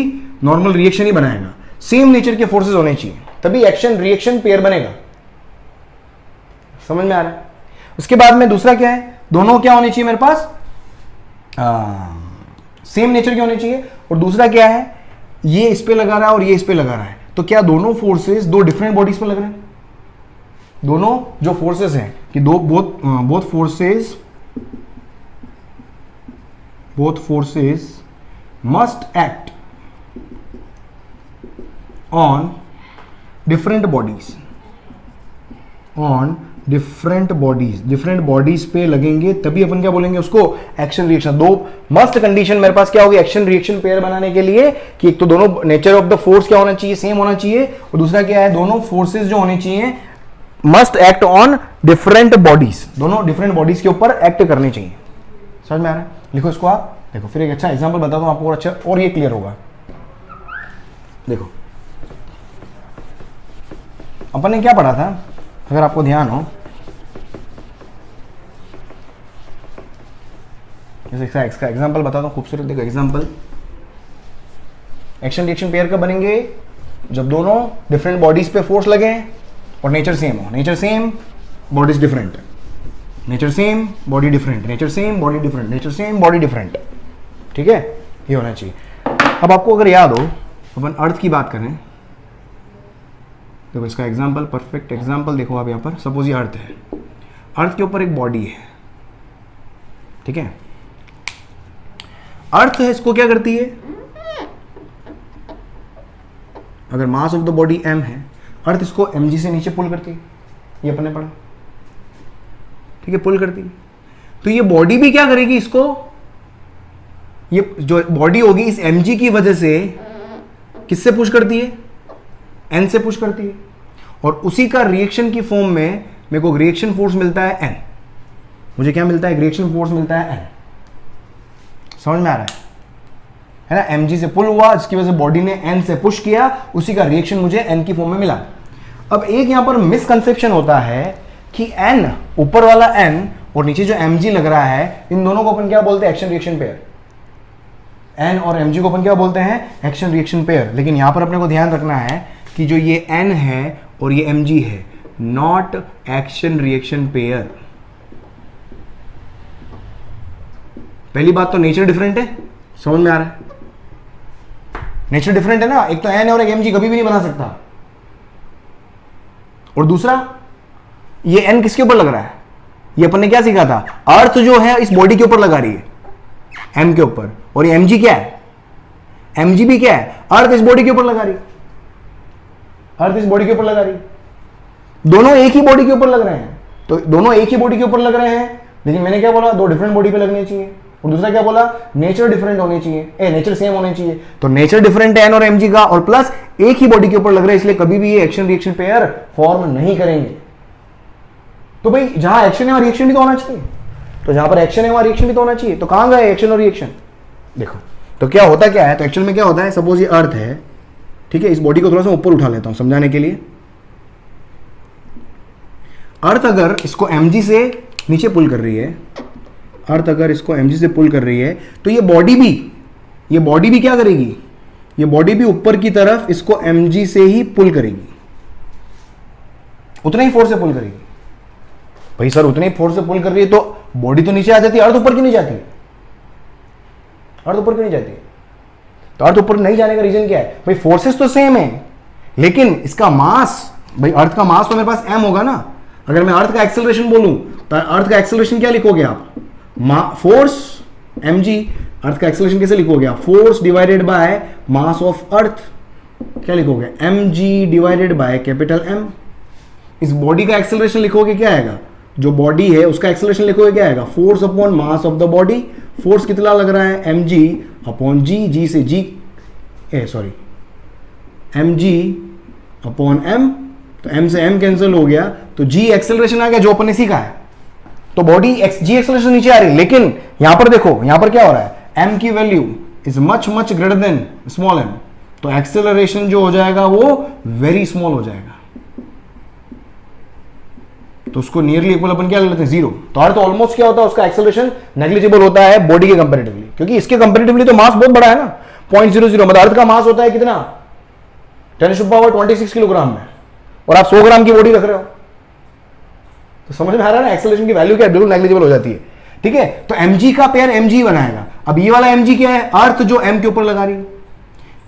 नॉर्मल रिएक्शन ही बनाएगा। सेम नेचर के फोर्सेस होने चाहिए तभी एक्शन रिएक्शन पेयर बनेगा। समझ में आ रहा है? उसके बाद में दूसरा क्या है, दोनों क्या होने चाहिए मेरे पास, सेम नेचर के होने चाहिए। और दूसरा क्या है, ये इस पे लगा रहा है और ये इस पे लगा रहा है, तो क्या दोनों फोर्सेस दो डिफरेंट बॉडीज पे लग रहे हैं? दोनों जो फोर्सेस हैं कि both forces must act on different bodies पे लगेंगे तभी अपन क्या बोलेंगे उसको, एक्शन रिएक्शन। दो मस्ट कंडीशन मेरे पास क्या होगी एक्शन रिएक्शन पेयर बनाने के लिए कि एक तो दोनों नेचर ऑफ द फोर्स क्या होना चाहिए, सेम होना चाहिए, और दूसरा क्या है, दोनों फोर्सेस जो होने चाहिए must act on different bodies, दोनों डिफरेंट बॉडीज के ऊपर एक्ट करनी चाहिए। समझ में आ रहा है? लिखो इसको आप, देखो फिर एक अच्छा एग्जांपल बताता हूं आपको और अच्छा और ये क्लियर होगा। देखो अपन ने क्या पढ़ा था, अगर आपको ध्यान हो, इसका एग्जांपल बताता हूं खूबसूरत। देखो एग्जांपल, एक्शन रिएक्शन पेयर कब बनेंगे, जब दोनों डिफरेंट बॉडीज पे फोर्स लगे और नेचर सेम हो। Nature same, bodies different, nature same, body different, nature same, body different, nature same, body different. ठीक है, ये होना चाहिए। अब आपको अगर याद हो, अपन अर्थ की बात करें, देखो इसका एग्जांपल, परफेक्ट एग्जांपल देखो आप यहाँ पर। सपोज ये अर्थ है, अर्थ के ऊपर एक बॉडी है, ठीक है। अर्थ है, इसको क्या करती है, अगर mass of the body m है, अर्थ इसको mg से नीचे पुल करती है, ये अपने पढ़ा, ठीक है, पुल करती है। तो ये बॉडी भी क्या करेगी, इसको, ये जो बॉडी होगी इस mg की वजह से किससे पुश करती है, n से पुश करती है, और उसी का रिएक्शन की फॉर्म में मेरे को रिएक्शन फोर्स मिलता है n, मुझे क्या मिलता है, रिएक्शन फोर्स मिलता है n। समझ में आ रहा है ना, mg से पुल हुआ, इसकी वजह से बॉडी ने n से पुश किया, उसी का रिएक्शन मुझे n की फॉर्म में मिला। अब एक यहां पर मिसकंसेप्शन होता है कि n, ऊपर वाला n और नीचे जो mg लग रहा है, इन दोनों को अपन क्या बोलते हैं, एक्शन रिएक्शन पेयर। n और mg को अपन क्या बोलते हैं, एक्शन रिएक्शन पेयर। लेकिन यहां पर अपने को ध्यान रखना है कि जो ये n है और ये mg है, नॉट एक्शन रिएक्शन पेयर। पहली बात तो नेचर डिफरेंट है, समझ में आ रहा है, नेचर डिफरेंट है ना, एक तो n और एक mg कभी भी नहीं बना सकता। और दूसरा, ये n किसके ऊपर लग रहा है, ये अपन ने क्या सीखा था, अर्थ जो है इस बॉडी के ऊपर लगा रही है, m के ऊपर, और ये mg क्या है, mg भी क्या है, अर्थ इस बॉडी के ऊपर लगा रही है, अर्थ इस बॉडी के ऊपर लगा रही है। दोनों एक ही बॉडी के ऊपर लग रहे हैं, तो दोनों एक ही बॉडी के ऊपर लग रहे हैं, लेकिन मैंने क्या बोला, दो डिफरेंट बॉडी पे लगने चाहिए। और दूसरा क्या बोला, नेचर डिफरेंट होने चाहिए, नेचर सेम होने चाहिए। तो नेचर डिफरेंट है n और mg का, और प्लस एक ही बॉडी के ऊपर लग रहा है, इसलिए कभी भी ये एक्शन रिएक्शन पेयर फॉर्म नहीं करेंगे। तो भाई जहां एक्शन है वहां रिएक्शन भी तो होना चाहिए, तो जहां पर एक्शन है वहां रिएक्शन भी तो होना चाहिए। तो कहां गए एक्शन और रिएक्शन, देखो तो क्या होता क्या है, तो एक्चुअल में क्या होता है, सपोज ये अर्थ है, ठीक है, इस बॉडी को थोड़ा सा ऊपर उठा लेता हूं समझाने के लिए। अर्थ अगर इसको mg से नीचे पुल कर रही है, अर्थ अगर इसको mg से पुल कर रही है, तो ये बॉडी भी क्या करेगी, ये बॉडी भी ऊपर की तरफ इसको mg से ही पुल करेगी, उतना ही फोर्स से पुल करेगी। भाई सर उतने ही फोर्स से पुल कर रही है तो बॉडी तो नीचे आ जाती है, अर्थ ऊपर क्यों नहीं जाती, अर्थ ऊपर क्यों नहीं जाती है? तो अर्थ ऊपर नहीं जाने का रीजन क्या है, भाई फोर्सेस तो सेम है, लेकिन इसका मास, भाई अर्थ का मास तो मेरे पास m होगा ना। अगर मैं अर्थ का एक्सेलरेशन बोलूं तो अर्थ का एक्सेलरेशन क्या लिखोगे आप, फोर्स mg, अर्थ का एक्सेलरेशन कैसे लिखोगे आप, force divided by mass of earth, क्या लिखोगे, mg divided by capital M। इस बॉडी का एक्सेलरेशन लिखोगे क्या आएगा, जो बॉडी है उसका एक्सेलरेशन लिखोगे क्या आएगा, force upon mass of the body. Force कितना लग रहा है, mg अपॉन g से g, mg अपॉन m, तो m से m कैंसिल हो गया, तो g एक्सेलरेशन आ गया जो अपन ने सीखा है। तो बॉडी g एक्सेलरेशन नीचे आ रही है, लेकिन यहां पर देखो, यहां पर क्या हो रहा है, m की value is much greater than small m, तो एक्सेलरेशन जो हो जाएगा वो वेरी स्मॉल हो जाएगा। तो उसको नियरली इक्वल अपन क्या ले लेते हैं, 0। तो अर्थ ऑलमोस्ट क्या होता है, उसका एक्सेलरेशन नेग्लिजिबल होता है बॉडी के कंपेरेटिवली, क्योंकि इसके कंपेरेटिवली तो मास बहुत बड़ा है ना, 0.00, मतलब अर्थ का मास होता है कितना, 10⁻26 किलोग्राम में, और आप 100 ग्राम की बॉडी रख रहे हो, तो समझ में आ रहा है ना, एक्सेलरेशन की वैल्यू क्या है, बिल्कुल नेग्लिजिबल हो जाती है। ठीक है, तो mg का पेयर mg बनाएगा। अब ये वाला mg क्या है, अर्थ जो m के ऊपर लगा रही है,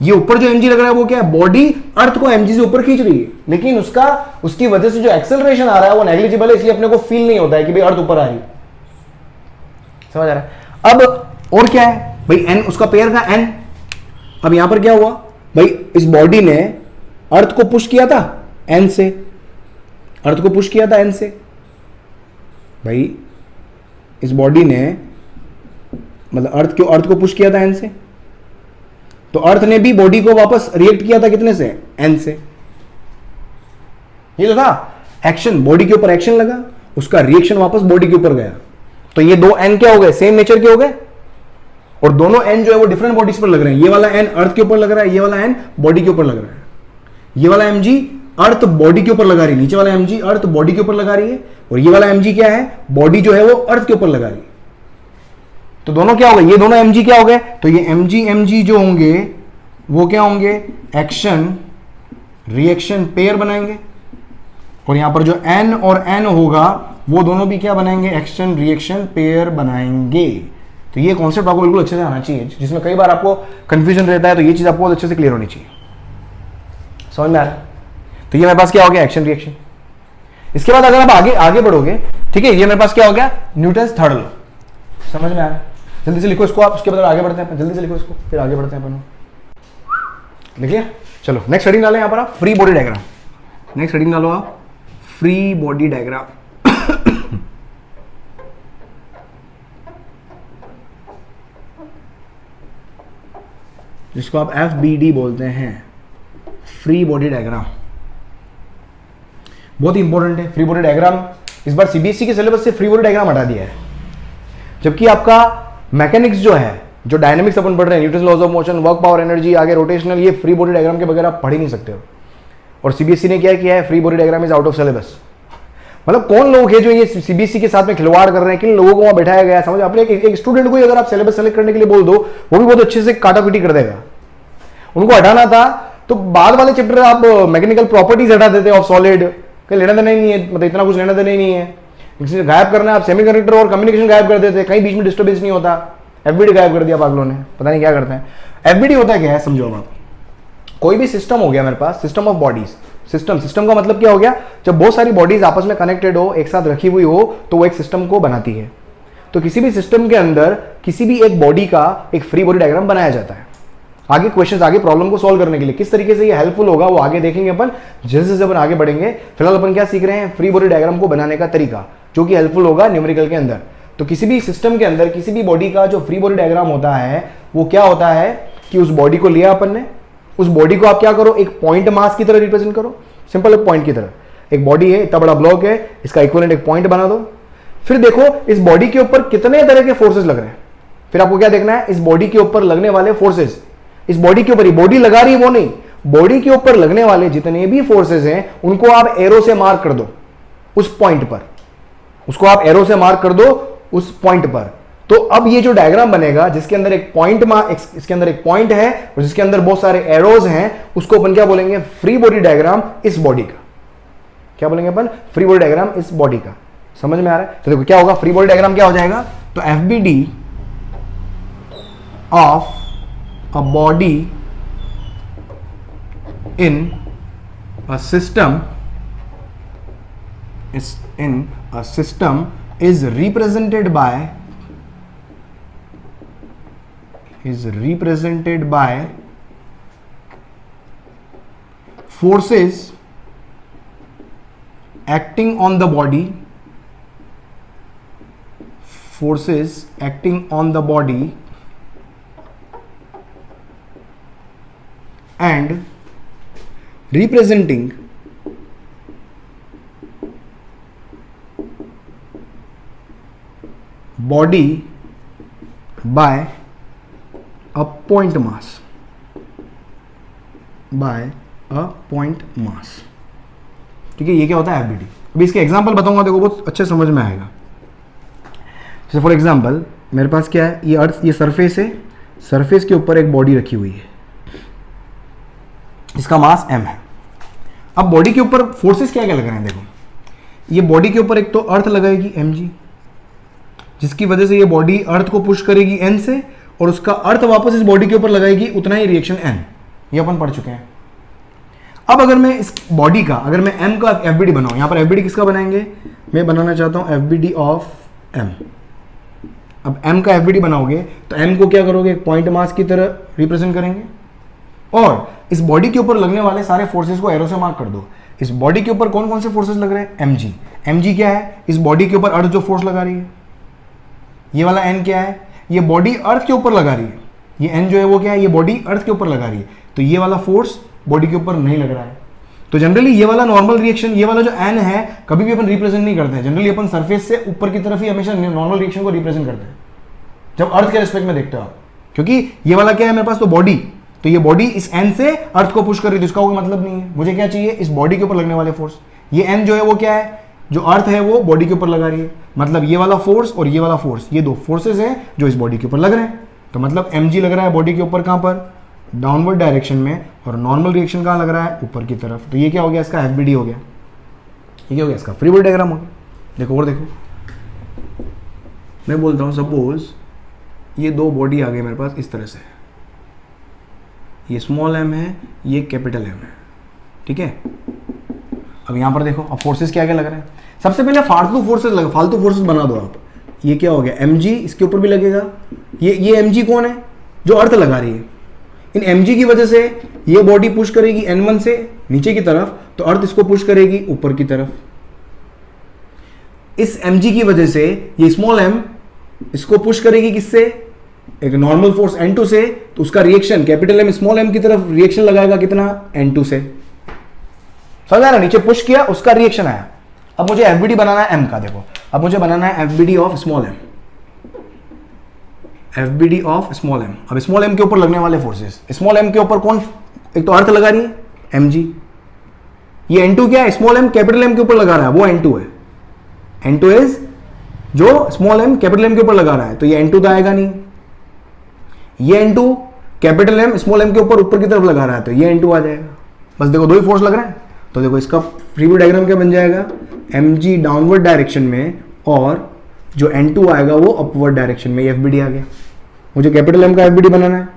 ये ऊपर जो mg लग रहा है वो क्या है, बॉडी अर्थ को mg से ऊपर खींच रही है, लेकिन उसकी वजह से जो एक्सेलरेशन आ रहा है वो नेग्लिजिबल है, इसलिए अपने को फील नहीं होता है कि भाई अर्थ ऊपर आ रही है। समझ आ रहा है। अब और क्या है भाई, n उसका पेयर का n। अब यहां पर क्या हुआ भाई, इस बॉडी ने अर्थ को पुश किया था n से, अर्थ को पुश किया था n से भाई, इस बॉडी ने मतलब अर्थ को पुश किया था n से, तो अर्थ ने भी बॉडी को वापस रिएक्ट किया था कितने से, n से। ये तो था एक्शन, बॉडी के ऊपर एक्शन लगा, उसका रिएक्शन वापस बॉडी के ऊपर गया, तो ये दो n क्या हो गए, सेम नेचर के हो गए, और दोनों n जो है वो डिफरेंट बॉडीज पर लग रहे हैं। ये वाला n अर्थ के ऊपर लग रहा है, ये वाला n बॉडी के ऊपर लग रहा है। ये वाला mg अर्थ बॉडी के ऊपर लगा रही है, नीचे वाला mg अर्थ बॉडी के ऊपर लगा रही है, और ये वाला mg क्या है, बॉडी जो है वो अर्थ के ऊपर लगा रही है। तो दोनों क्या हो गए, ये दोनों mg क्या हो गए, तो ये mg जो होंगे वो क्या होंगे, एक्शन रिएक्शन पेयर बनाएंगे, और यहां पर जो n और n होगा वो दोनों भी क्या बनाएंगे, एक्शन रिएक्शन पेयर बनाएंगे। तो ये कॉन्सेप्ट आपको बिल्कुल अच्छे से आना चाहिए, जिसमें कई बार आपको कंफ्यूजन रहता है, तो ये चीज आपको बहुत अच्छे से क्लियर होनी चाहिए। समझ में आ रहा है। तो ये मेरे पास क्या हो गया, एक्शन रिएक्शन। इसके बाद अगर आप आगे बढ़ोगे, ठीक है, ये मेरे पास क्या हो गया, न्यूटन्स थर्ड लॉ। समझ में आ रहा है। जल्दी से लिखो इसको आप, उसके बाद आगे बढ़ते हैं, जल्दी से लिखो इसको, फिर आगे बढ़ते हैं अपन। लिख लिया, चलो नेक्स्ट हेडिंग डालें यहाँ पर आप, free body diagram. Next heading डालो आप, फ्री बॉडी डायग्राम। जिसको आप FBD बोलते हैं, फ्री बॉडी डायग्राम। बहुत इंपॉर्टेंट है फ्री बॉडी डायग्राम। इस बार सीबीएसई के सिलेबस से फ्री बॉडी डायग्राम हटा दिया है, जबकि आपका मैकेनिक्स जो है, जो डायनामिक्स अपन पढ़ रहे हैं, Newton's laws of motion, work power energy, आगे रोटेशनल, ये फ्री बॉडी डायग्राम के बगैर आप पढ़ ही नहीं सकते हो। और सीबीएसई ने क्या किया है, free body diagram is out of syllabus. मतलब कौन लोग हैं जो ये सीबीएसई के साथ में खिलवाड़ कर रहे हैं, किन लोगों को वहां बैठाया गया है, समझ। अपने एक स्टूडेंट को अगर आप सिलेबस सेलेक्ट करने के लिए बोल दो, वो भी बहुत अच्छे से काटापीटी कर देगा। उनको हटाना था तो बाद वाले चैप्टर आप मैकेनिकल प्रॉपर्टीज हटा देते ऑफ सॉलिड, कहीं लेना देना ही नहीं है, मतलब इतना कुछ लेना देना ही नहीं है। गायब करना है आप, सेमीकंडक्टर और कम्युनिकेशन गायब कर देते, कहीं बीच में डिस्टर्बेंस नहीं होता। एफबीडी गायब कर दिया पागलों ने, पता नहीं क्या करते हैं। एफबीडी होता क्या है समझो आप, कोई भी सिस्टम हो गया मेरे पास, सिस्टम ऑफ बॉडीज। सिस्टम का मतलब क्या हो गया, जब बहुत सारी बॉडीज आपस में कनेक्टेड हो, एक साथ रखी हुई हो, तो वो एक सिस्टम को बनाती है। तो किसी भी सिस्टम के अंदर किसी भी एक बॉडी का एक फ्री बॉडी डायग्राम बनाया जाता है। आगे क्वेश्चंस, आगे प्रॉब्लम को सॉल्व करने के लिए किस तरीके से ये हेल्पफुल होगा वो आगे देखेंगे अपन, जैसे जैसे अपन आगे बढ़ेंगे। फिलहाल अपन क्या सीख रहे हैं, फ्री बॉडी डायग्राम को बनाने का तरीका, जो कि हेल्पफुल होगा न्यूमेरिकल के अंदर। तो किसी भी सिस्टम के अंदर किसी भी बॉडी का जो फ्री बॉडी डायग्राम होता है, वो क्या होता है कि उस बॉडी को लिया अपन ने, उस बॉडी को आप क्या करो, एक पॉइंट मास की तरह रिप्रेजेंट करो, सिंपल एक पॉइंट की तरह। एक बॉडी है, इतना बड़ा ब्लॉक है, इसका इक्विवेलेंट एक पॉइंट बना दो। फिर देखो इस बॉडी के ऊपर कितने तरह के फोर्सेस लग रहे हैं। फिर आपको क्या देखना है, इस बॉडी के ऊपर लगने वाले फोर्सेस, इस बॉडी के ऊपर ही बॉडी लगा रही है वो नहीं, बॉडी के ऊपर लगने वाले जितने भी फोर्सेस हैं उनको आप एरो से मार्क कर दो उस पॉइंट पर, उसको आप एरो से मार्क कर दो उस पॉइंट पर। तो अब ये जो डायग्राम बनेगा, जिसके अंदर एक पॉइंट इसके अंदर एक पॉइंट है और जिसके अंदर बहुत सारे एरोज हैं, उसको अपन क्या बोलेंगे, फ्री बॉडी डायग्राम इस बॉडी का। क्या बोलेंगे अपन, फ्री बॉडी डायग्राम इस बॉडी का। समझ में आ रहा है। तो देखो क्या होगा, फ्री बॉडी डायग्राम क्या हो जाएगा, तो FBD of a body in a system is represented by forces acting on the body, and representing body by a point mass, ठीक है। ये क्या होता है FBD। अभी इसके एग्जाम्पल बताऊंगा, देखो बहुत अच्छे समझ में आएगा। जैसे फॉर एग्जाम्पल मेरे पास क्या है, ये अर्थ, ये सरफेस है, सरफेस के ऊपर एक बॉडी रखी हुई है, इसका मास m है। अब बॉडी के ऊपर फोर्सेस क्या क्या लग रहे हैं, देखो ये बॉडी के ऊपर एक तो अर्थ लगाएगी mg, जिसकी वजह से ये बॉडी अर्थ को पुश करेगी n से, और उसका अर्थ वापस इस बॉडी के ऊपर लगाएगी, उतना ही रिएक्शन n, ये अपन पढ़ चुके हैं। अब अगर मैं इस बॉडी का, अगर मैं m का FBD बनाऊं, यहां पर FBD किसका बनाएंगे, मैं बनाना चाहता हूं FBD ऑफ m। अब m का FBD बनाओगे तो m को क्या करोगे, एक पॉइंट मास की तरह रिप्रेजेंट करेंगे, और इस बॉडी के ऊपर लगने वाले सारे फोर्सेस को एरो से मार्क कर दो। इस बॉडी के ऊपर कौन कौन से फोर्सेस लग रहे हैं, mg। mg क्या है, इस बॉडी के ऊपर अर्थ जो फोर्स लगा रही है। ये वाला n क्या है, ये बॉडी अर्थ के ऊपर लगा रही है। ये n जो है वो क्या है, ये बॉडी अर्थ के ऊपर लगा रही है, तो ये वाला फोर्स बॉडी के ऊपर नहीं लग रहा है। तो जनरली ये वाला नॉर्मल रिएक्शन, ये वाला जो n है, कभी भी अपन रिप्रेजेंट नहीं करते हैं। जनरली अपन सरफेस से ऊपर की तरफ ही हमेशा नॉर्मल रिएक्शन को रिप्रेजेंट करते हैं जब अर्थ के रेस्पेक्ट में देखते हो आप, क्योंकि ये वाला क्या है मेरे पास, तो बॉडी, तो ये बॉडी इस n से अर्थ को पुश कर रही है, तो इसका कोई मतलब नहीं है। मुझे क्या चाहिए, इस बॉडी के ऊपर लगने वाले फोर्स। ये n जो है वो क्या है, जो अर्थ है वो बॉडी के ऊपर लगा रही है, मतलब ये वाला फोर्स और ये वाला फोर्स, ये दो फोर्सेस हैं जो इस बॉडी के ऊपर लग रहे हैं। तो मतलब mg लग रहा है बॉडी के ऊपर, कहां पर, डाउनवर्ड डायरेक्शन में, और नॉर्मल रिएक्शन कहां लग रहा है, ऊपर की तरफ। तो ये क्या हो गया, इसका FBD हो गया। ये क्या हो गया, इसका फ्री बॉडी डायग्राम हो गया। देखो और देखो, मैं बोलता हूं सपोज ये दो बॉडी आ गई मेरे पास इस तरह से, ये स्मॉल m है, ये कैपिटल M है, ठीक है। अब यहां पर देखो, अब फोर्सेस क्या क्या लग रहे हैं। सबसे पहले फालतू फोर्सेस बना दो आप। ये क्या हो गया, mg, इसके ऊपर भी लगेगा। ये mg कौन है, जो अर्थ लगा रही है। इन mg की वजह से ये बॉडी पुश करेगी n1 से नीचे की तरफ, तो अर्थ इसको पुश करेगी ऊपर की तरफ। इस mg की वजह से ये स्मॉल m इसको पुश करेगी किससे, एक नॉर्मल फोर्स n2 से, तो उसका reaction capital M small m की तरफ रिएक्शन लगाएगा कितना, n2 से। समझा ना, नीचे पुश किया, उसका रिएक्शन आया। अब मुझे FBD बनाना है m का, देखो अब मुझे बनाना है FBD of small m, FBD of small m। अब स्मॉल m के ऊपर लगने वाले फोर्सेस, स्मॉल m के ऊपर कौन, एक तो अर्थ लगा रही है mg, ये n2 क्या है, स्मॉल m कैपिटल M के ऊपर लगा रहा है, वो n2 है। n2 इज जो स्मॉल m कैपिटल M के ऊपर लगा रहा है, तो ये n2 तो आएगा नहीं। ये n2 capital M small m के ऊपर की तरफ लगा रहा है, तो ये n2 आ जाएगा। बस देखो दो ही फोर्स लग रहे हैं, तो देखो इसका फ्री बॉडी डायग्राम क्या बन जाएगा, mg डाउनवर्ड डायरेक्शन में, और जो n2 आएगा वो अपवर्ड डायरेक्शन में। FBD आ गया। मुझे कैपिटल M का FBD बनाना है।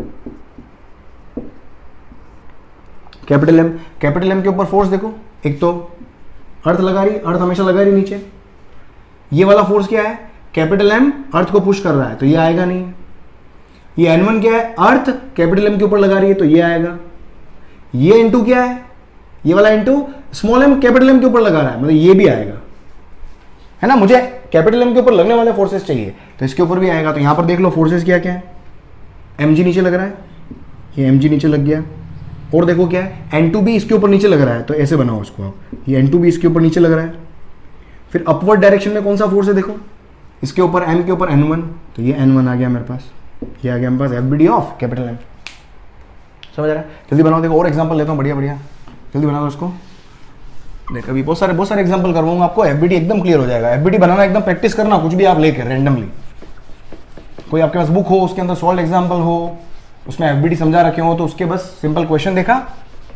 कैपिटल M के ऊपर फोर्स देखो, एक तो अर्थ लगा रही, अर्थ हमेशा लगा रही नीचे। ये वाला फोर्स क्या है, कैपिटल M अर्थ को पुश कर रहा है, तो ये आएगा नहीं। ये n1 क्या है, अर्थ कैपिटल M के ऊपर लगा रही है, तो ये आएगा। ये n2 क्या है, ये वाला n2 small m capital M के ऊपर लगा रहा है, मतलब ये भी आएगा, है ना। मुझे कैपिटल M के ऊपर लगने वाले फोर्सेस चाहिए, तो इसके ऊपर भी आएगा। तो यहां पर देख लो फोर्सेस क्या क्या है, mg नीचे लग रहा है, ये mg नीचे लग गया, और देखो क्या है, n2 भी इसके ऊपर नीचे लग रहा है, तो ऐसे बनाओ उसको आप, ये n2 भी इसके ऊपर नीचे लग रहा है। फिर अपवर्ड डायरेक्शन में कौन सा फोर्स है, देखो इसके ऊपर m के ऊपर n1, तो ये n1 आ गया मेरे पास, ये आ गया मेरे पास FBD ऑफ कैपिटल M। समझ आ रहा है, जल्दी बनाओ। देखो और एग्जांपल लेता हूँ, बढ़िया बढ़िया, जल्दी बना दो उसको। देख अभी बहुत सारे एग्जांपल करवाऊंगा आपको, FBD एकदम क्लियर हो जाएगा। FBD बनाना एकदम प्रैक्टिस करना, कुछ भी आप लेकर रैंडमली, कोई आपके पास बुक हो, उसके अंदर सॉल्व एग्जांपल हो, उसमें FBD समझा रखे हो, तो उसके बस सिंपल क्वेश्चन देखा,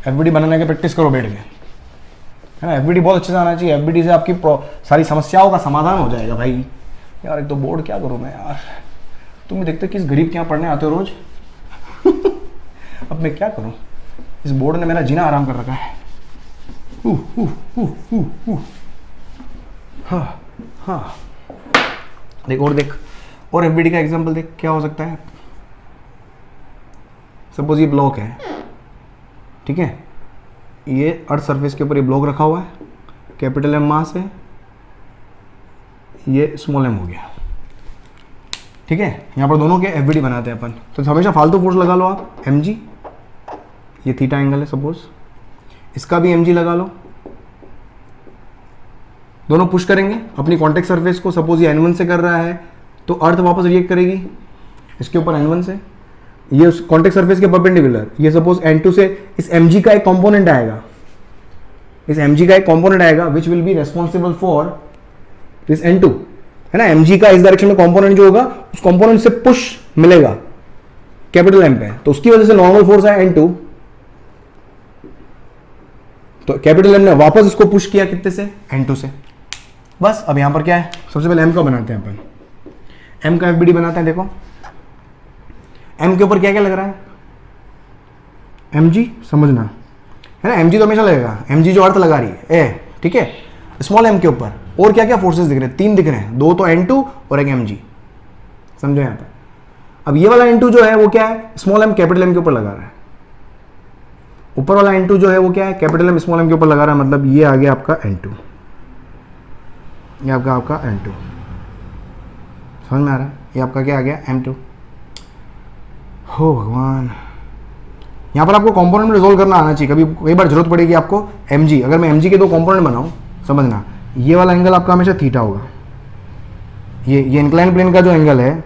FBD बनाने की प्रैक्टिस करो बैठ के, है ना। FBD बहुत अच्छे से आना चाहिए। FBD से आपकी सारी समस्याओं का समाधान हो जाएगा भाई। यार एक तो बोर्ड क्या करूँ मैं यार, तुम भी देखते किस गरीब के यहाँ पढ़ने आते हो रोज। अब मैं क्या करूँ, इस बोर्ड ने मेरा जीना आराम कर रखा है। हाँ हाँ, देख और देख, और FBD का एग्जांपल देख क्या हो सकता है। सपोज ये ब्लॉक है, ठीक है, ये अर्थ सरफेस के ऊपर ये ब्लॉक रखा हुआ है, कैपिटल M मास है, ये स्मॉल m हो गया, ठीक है। यहाँ पर दोनों के FBD बनाते हैं अपन, तो हमेशा फालतू फोर्स लगा लो आप, mg, ये थीटा एंगल है सपोज, इसका भी mg लगा लो। दोनों पुश करेंगे अपनी कॉन्टेक्ट सरफेस को, सपोज ये n1 से कर रहा है, तो अर्थ वापस रिएक्ट करेगी इसके ऊपर n1 से, ये उस कॉन्टेक्ट सरफेस के परपेंडिकुलर। ये सपोज n2 से इस mg का एक कंपोनेंट आएगा, इस mg का एक कंपोनेंट आएगा which will be responsible for this n2, है ना। mg का इस डायरेक्शन में कंपोनेंट जो होगा उस कंपोनेंट से पुश मिलेगा कैपिटल M पे, तो उसकी वजह से नॉर्मल फोर्स है n2, तो कैपिटल M ने वापस इसको पुश किया कितने से, n2 से। बस अब यहां पर क्या है, सबसे पहले m का बनाते हैं अपन, m का FBD बनाते हैं। देखो m के ऊपर क्या क्या लग रहा है, mg समझना है ना, mg तो हमेशा लगेगा, mg जो अर्थ लगा रही है ए, ठीक है। स्मॉल m के ऊपर और क्या क्या फोर्सेस दिख रहे हैं, 3 दिख रहे हैं, 2 तो n2 और एक mg, समझो यहां पर। अब ये वाला n2 जो है वो क्या है, स्मॉल m कैपिटल M के ऊपर लगा रहा है। ऊपर वाला n2 जो है वो क्या है, कैपिटल M स्मॉल m के ऊपर लगा रहा है, मतलब ये आ गया आपका n2, ये आपका n2, समझ में आ रहा है। ये आपका क्या आ गया, m2। हो भगवान, यहाँ पर आपको कंपोनेंट में रिजोल्व करना आना चाहिए, कई बार जरूरत पड़ेगी आपको mg। अगर मैं mg के 2 कंपोनेंट बनाऊँ, समझना ये वाला एंगल आपका हमेशा थीटा होगा, ये इंक्लाइन प्लेन का जो एंगल है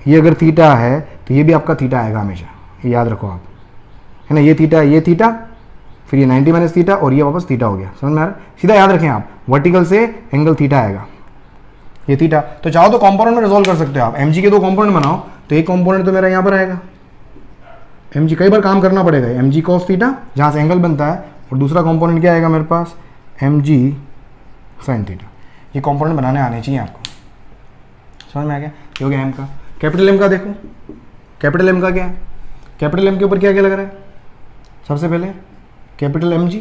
ये अगर थीटा है तो ये भी आपका थीटा आएगा हमेशा, ये याद रखो आप, है ना। ये थीटा फिर ये 90 माइनस थीटा और ये वापस थीटा हो गया, समझ में आ रहा है। सीधा याद रखें आप, वर्टिकल से एंगल थीटा आएगा, ये थीटा। तो चाहो तो कंपोनेंट में रिजोल्व कर सकते हो आप, mg के 2 कंपोनेंट बनाओ तो एक कंपोनेंट तो मेरा यहाँ पर आएगा mg, कई बार काम करना पड़ेगा, mg cos थीटा जहाँ से एंगल बनता है, और दूसरा कंपोनेंट क्या आएगा मेरे पास, mg sin थीटा। ये कंपोनेंट बनाने आने चाहिए आपको, समझ में आ गया। ये हो गया m का। कैपिटल M का देखो, कैपिटल M का क्या है, कैपिटल M के ऊपर क्या क्या लग रहा है, सबसे पहले कैपिटल mg,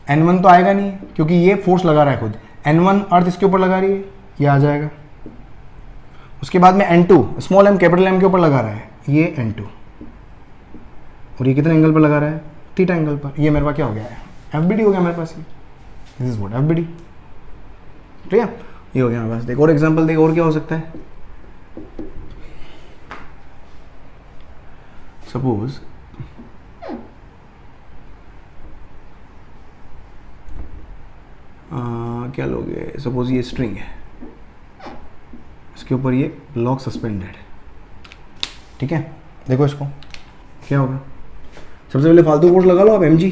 n1 तो आएगा नहीं क्योंकि ये फोर्स लगा रहा है खुद, n1 अर्थ इसके ऊपर लगा रही है, ये आ जाएगा। उसके बाद में n2 small m capital M के ऊपर लगा रहा है, ये n2, और ये कितने एंगल पर लगा रहा है, थीटा एंगल पर। ये मेरे पास क्या हो गया है, FBD हो गया मेरे पास, ये दिस इज व्हाट FBD, ठीक है। ये हो गया मेरे पास। देख और एग्जांपल देख, और क्या हो सकता है, सपोज क्या लोगे, सपोज ये स्ट्रिंग है, इसके ऊपर ये ब्लॉक सस्पेंडेड है, ठीक है। देखो इसको क्या होगा, सबसे पहले फालतू फोर्स लगा लो आप mg,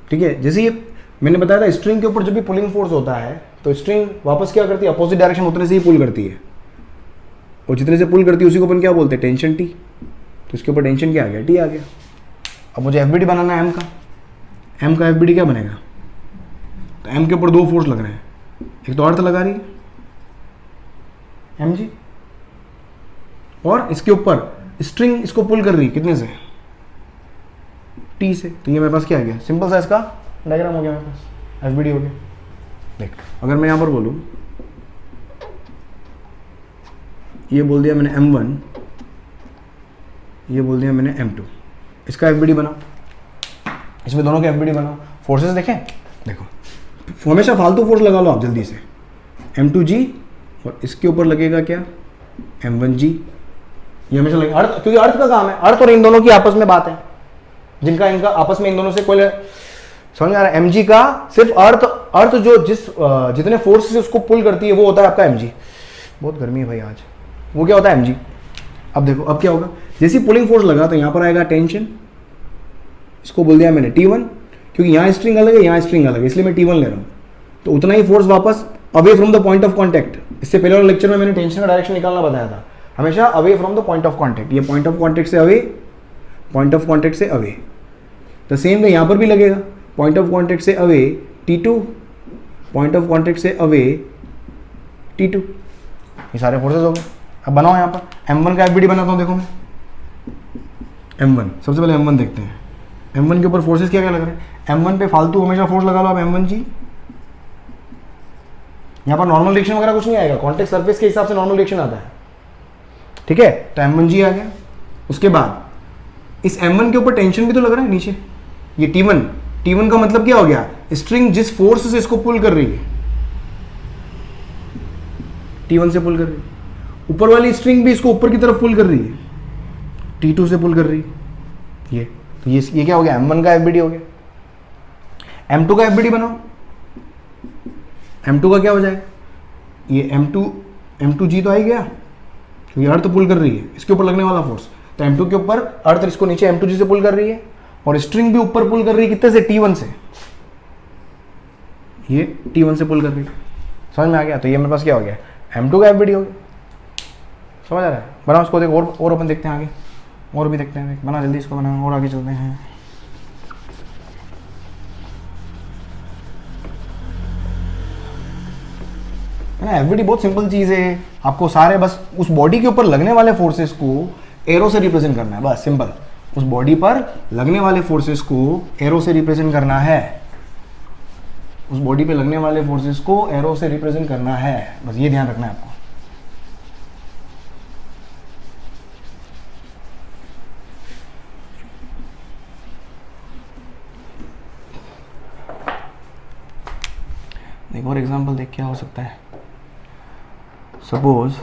ठीक है। जैसे ये मैंने बताया था, स्ट्रिंग के ऊपर जब भी पुलिंग फोर्स होता है तो स्ट्रिंग वापस क्या करती है, अपोजिट डायरेक्शन उतने से ही पुल करती है, और जितने से पुल करती है उसी को अपन क्या बोलते हैं, टेंशन टी। तो इसके ऊपर टेंशन क्या आ गया, टी आ गया। अब मुझे FBD बनाना है m का FBD क्या बनेगा, तो m के ऊपर 2 फोर्स लग रहे हैं, एक तो अर्थ लगा रही है mg, और इसके ऊपर स्ट्रिंग इसको पुल कर रही है कितने से, टी से। तो ये मेरे पास क्या आ गया, सिंपल सा इसका डायग्राम हो गया मेरे पास, FBD हो गया। देख अगर मैं यहाँ पर बोलूँ, ये बोल दिया मैंने m1, ये बोल दिया मैंने m2, इसका FBD बनाओ, इसमें दोनों के FBD बनाओ। फोर्सेस देखें, देखो हमेशा फालतू फोर्स लगा लो आप जल्दी से, m2g, और इसके ऊपर लगेगा क्या, m1g। ये हमेशा लगेगा अर्थ, क्योंकि अर्थ का काम है, अर्थ और इन दोनों की आपस में बात है, जिनका इनका आपस में इन दोनों से कोई समझ आ रहा है। mg का सिर्फ अर्थ जो जितने फोर्स से उसको पुल करती है वो होता है आपका mg। बहुत गर्मी है भाई आज, वो क्या होता है mg। अब देखो अब क्या होगा, जैसी पुलिंग फोर्स लगा तो यहाँ पर आएगा टेंशन, इसको बोल दिया मैंने T1, क्योंकि यहाँ स्ट्रिंग अलग है यहाँ स्ट्रिंग अलग है, इसलिए मैं T1 ले रहा हूँ। तो उतना ही फोर्स वापस away from the point of contact. इससे पहले वाले लेक्चर में मैंने टेंशन का डायरेक्शन निकालना बताया था, हमेशा away from the point of contact. ये पॉइंट ऑफ कॉन्टैक्ट से अवे, पॉइंट ऑफ कॉन्टैक्ट से अवे। द सेम वे यहाँ पर भी लगेगा, पॉइंट ऑफ कॉन्टैक्ट से away T2, point of contact से अवे T2। ये सारे फोर्सेस हो गए। अब बनाओ यहाँ पर m1 का FBD बनाता हूँ। देखो मैं m1, सबसे पहले m1 देखते हैं। m1 के ऊपर फोर्सेस क्या क्या लग रहे हैं। m1 पे फालतू हमेशा फोर्स लगा लो आप m1g। यहाँ पर नॉर्मल रिएक्शन वगैरह कुछ नहीं आएगा, कॉन्टैक्ट सरफेस के हिसाब से नॉर्मल रिएक्शन आता है, ठीक है। तो m1g आ गया। उसके बाद इस m1 के ऊपर टेंशन भी तो लग रहा है नीचे, ये T1। T1 का मतलब क्या हो गया, स्ट्रिंग जिस फोर्स से इसको पुल कर रही है T1 से पुल कर रही है, ऊपर वाली स्ट्रिंग भी इसको ऊपर की तरफ पुल कर रही है, T2 से पुल कर रही है। तो ये क्या हो गया, m1 का FBD हो गया। m2 का FBD बनाओ। m2 का क्या हो जाएगा, ये m2g तो आ ही गया क्योंकि अर्थ पुल कर रही है, इसके ऊपर लगने वाला फोर्स। तो m2 के ऊपर अर्थ इसको नीचे m2g से पुल कर रही है, और स्ट्रिंग भी ऊपर पुल कर रही है कितने से, T1 से, ये T1 से पुल कर रही है। समझ में आ गया? तो ये मेरे पास क्या हो गया, M2 का FBD हो गया। समझ आ रहा है? बना उसको, देख और अपन देखते हैं आगे, और भी देखते हैं, देख बना जल्दी इसको, बना और आगे चलते हैं। FBD बहुत सिंपल चीज़ है, आपको सारे बस उस बॉडी के ऊपर लगने वाले फोर्सेस को एरो से रिप्रेजेंट करना है, बस सिंपल। उस बॉडी पर लगने वाले फोर्सेस को एरो से रिप्रेजेंट करना है, उस बॉडी पे लगने वाले फोर्सेस को एरो से रिप्रेजेंट करना है, बस ये ध्यान रखना है आपको। एक और एग्जांपल देख, क्या हो सकता है। सपोज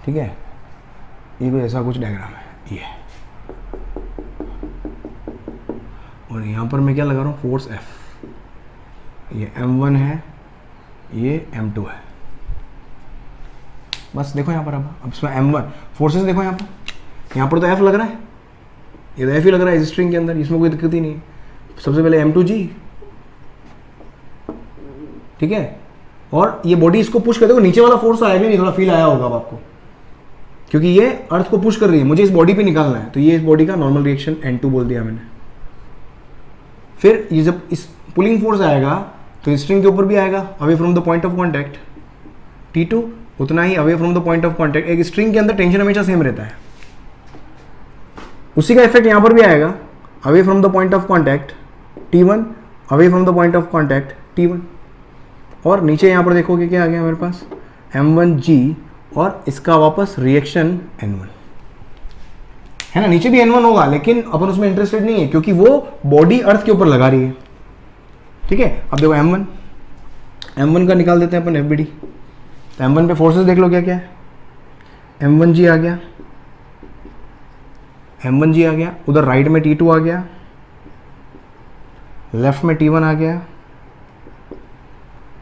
ठीक है, ये कोई ऐसा कुछ डायग्राम है ये, और यहाँ पर मैं क्या लगा रहा हूँ, फोर्स F, ये M1 है, ये M2 है। बस देखो यहाँ पर, अब इसमें M1 फोर्सेस देखो, यहाँ पर तो F लग रहा है, ये तो F ही लग रहा है इस स्ट्रिंग के अंदर, इसमें कोई दिक्कत ही नहीं है। सबसे पहले M2G, ठीक है, और ये बॉडी इसको पुश कर, देखो नीचे वाला फोर्स आएगा नहीं, थोड़ा फील आया होगा अब आपको, क्योंकि ये अर्थ को पुश कर रही है, मुझे इस बॉडी पे निकालना है, तो ये इस बॉडी का नॉर्मल रिएक्शन N2 बोल दिया मैंने। फिर ये जब इस पुलिंग फोर्स आएगा तो स्ट्रिंग के ऊपर भी आएगा, away from the point of contact, T2 उतना ही away from the point of contact. एक स्ट्रिंग के अंदर टेंशन हमेशा सेम रहता है, उसी का इफेक्ट यहां पर भी आएगा, away from the point of contact T1, away from the point of contact T1, और नीचे यहां पर देखोगे क्या आ गया मेरे पास, M1G, और इसका वापस रिएक्शन N1 है ना। नीचे भी N1 होगा, लेकिन अपन उसमें इंटरेस्टेड नहीं है, क्योंकि वो बॉडी अर्थ के ऊपर लगा रही है, ठीक है। अब देखो M1 का निकाल देते हैं अपन FBD। तो M1 पे फोर्सेस देख लो क्या क्या है, M1G आ गया, M1G आ गया, उधर राइट में T2 आ गया, लेफ्ट में T1 आ गया,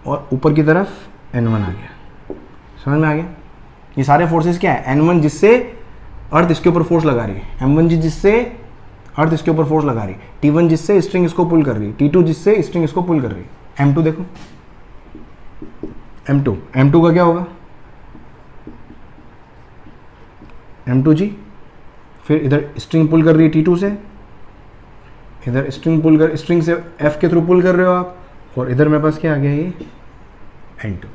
और ऊपर की तरफ N1 आ गया। समझ में आ गया? ये सारे फोर्सेस क्या है, N1 जिससे अर्थ इसके ऊपर फोर्स लगा रही है, M1G जिससे अर्थ इसके ऊपर फोर्स लगा रही है, T1 जिससे स्ट्रिंग इसको पुल कर रही है, T2 जिससे स्ट्रिंग इसको पुल कर रही है। M2 देखो, M2 का क्या होगा, M2G, फिर इधर स्ट्रिंग पुल कर रही है T2 से, इधर स्ट्रिंग से F के थ्रू पुल कर रहे हो आप, और इधर मेरे पास क्या आ गया, ये N2।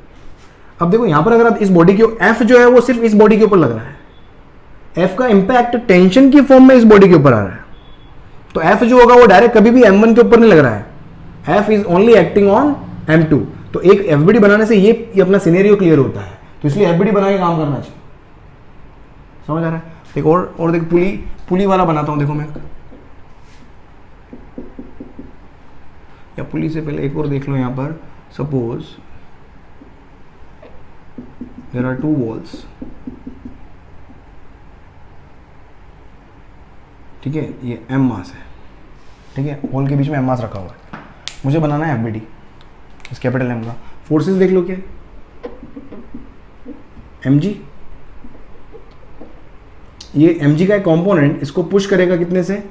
अब देखो यहां पर अगर आप इस बॉडी के, F जो है वो सिर्फ इस बॉडी के ऊपर लग रहा है, F का इंपैक्ट टेंशन की फॉर्म में इस बॉडी के ऊपर आ रहा है, तो F जो होगा वो डायरेक्ट कभी भी M1 के ऊपर नहीं लग रहा है, F is only acting on M2। तो एक FBD बनाने से ये अपना सिनेरियो क्लियर होता है, तो इसलिए FBD बना के काम करना चाहिए। समझ आ रहा है? एक और देख, पुली वाला बनाता हूं, देखो मैं, या पुली से पहले एक और देख लो। यहां पर सपोज देयर आर 2 वॉल्स, ठीक है, ये M मास है, ठीक है, होल के बीच में M मास रखा हुआ है, मुझे बनाना है FBD इस कैपिटल M का। फोर्सेस देख लो क्या, mg, ये mg का एक कंपोनेंट इसको पुश करेगा कितने से,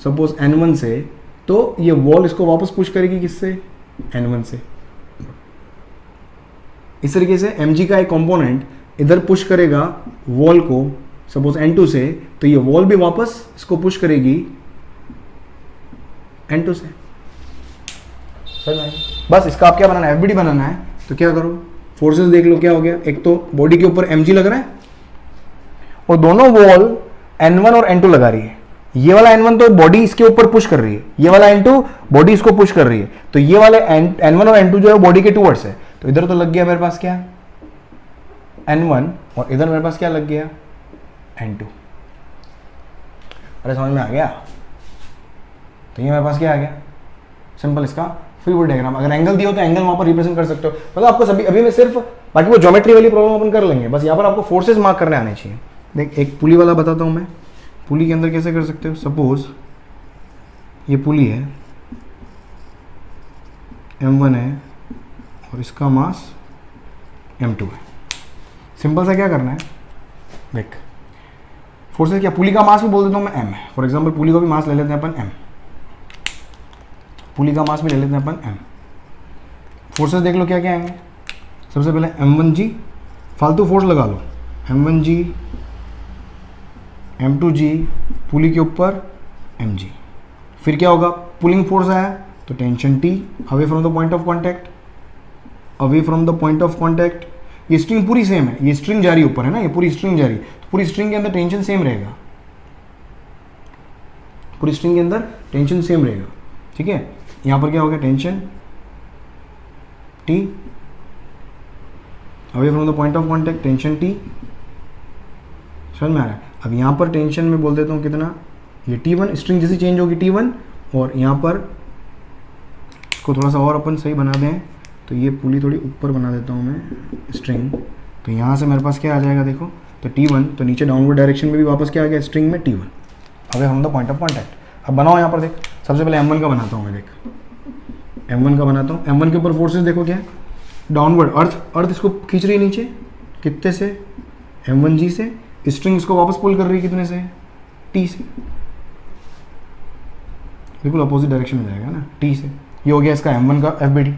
सपोज N1 से, तो ये वॉल इसको वापस पुश करेगी किससे, N1 से। इस तरीके से mg का एक कंपोनेंट इधर पुश करेगा वॉल को सपोज N2 से, तो ये वॉल भी वापस इसको पुश करेगी N2 से। बस इसका आप क्या बनाना है, FBD बनाना है, तो क्या करो, फोर्सेस देख लो क्या हो गया, एक तो बॉडी के ऊपर mg लग रहा है, और दोनों वॉल N1 और N2 लगा रही है। ये वाला N1 तो बॉडी इसके ऊपर पुश कर रही है, ये वाला N2 बॉडी इसको पुश कर रही है, तो ये वाले N1 और N2 जो है बॉडी के टूवर्ड्स है, तो इधर तो लग गया मेरे पास क्या N1, और इधर मेरे पास क्या लग गया N2। अरे समझ में आ गया? तो ये मेरे पास क्या आ गया, सिंपल इसका फ्री बॉडी डायग्राम। अगर एंगल दिया हो तो एंगल वहां पर रिप्रेजेंट कर सकते हो, मतलब आपको सभी, अभी मैं सिर्फ, बाकी वो ज्योमेट्री वाली प्रॉब्लम अपन कर लेंगे, बस यहाँ पर आपको फोर्सेस मार्क करने आने चाहिए। देख एक पुली वाला बताता हूँ मैं, पुली के अंदर कैसे कर सकते हो, सपोज ये पुली है, M1 है, और इसका मास M2 है, सिंपल सा क्या करना है, देख फोर्सेस क्या, पुली का मास भी बोल देता हूँ मैं एम है, फॉर एग्जाम्पल पुली का भी मास ले लेते हैं अपन एम, पुली का मास भी ले लेते हैं अपन एम। फोर्सेस देख लो क्या क्या आएंगे, सबसे पहले m1g, फालतू फोर्स लगा लो, m1g, m2g, पुली के ऊपर mg। फिर क्या होगा, पुलिंग फोर्स आया तो tension T away from the point of contact, away from the point of contact. ये स्ट्रिंग पूरी सेम है, ये स्ट्रिंग जारी ऊपर है ना, ये पूरी स्ट्रिंग जारी, तो पूरी स्ट्रिंग के अंदर टेंशन सेम रहेगा, पूरी स्ट्रिंग के अंदर टेंशन सेम रहेगा, ठीक है। यहाँ पर क्या हो गया, tension T away from the point of contact, tension T, समझ में आ रहा है। अब यहाँ पर टेंशन में बोल देता हूँ कितना, ये T1, स्ट्रिंग जैसी चेंज होगी T1, और यहाँ पर इसको थोड़ा सा और अपन सही बना दें तो ये पुली थोड़ी ऊपर बना देता हूँ मैं स्ट्रिंग, तो यहाँ से मेरे पास क्या आ जाएगा देखो, तो T1, तो नीचे डाउनवर्ड डायरेक्शन में भी वापस क्या आ गया स्ट्रिंग में T1 away from the point of contact. अब बनाओ यहाँ पर देख, सबसे पहले M1 का बनाता हूँ मैं, देख M1 का बनाता हूँ। M1 के ऊपर फोर्सेस देखो क्या है, डाउनवर्ड, अर्थ इसको खींच रही है नीचे, कितने से, M1g से, स्ट्रिंग इसको वापस पुल कर रही है कितने से, T से, बिल्कुल अपोजिट डायरेक्शन में जाएगा ना, T से। ये हो गया इसका M1 का FBD।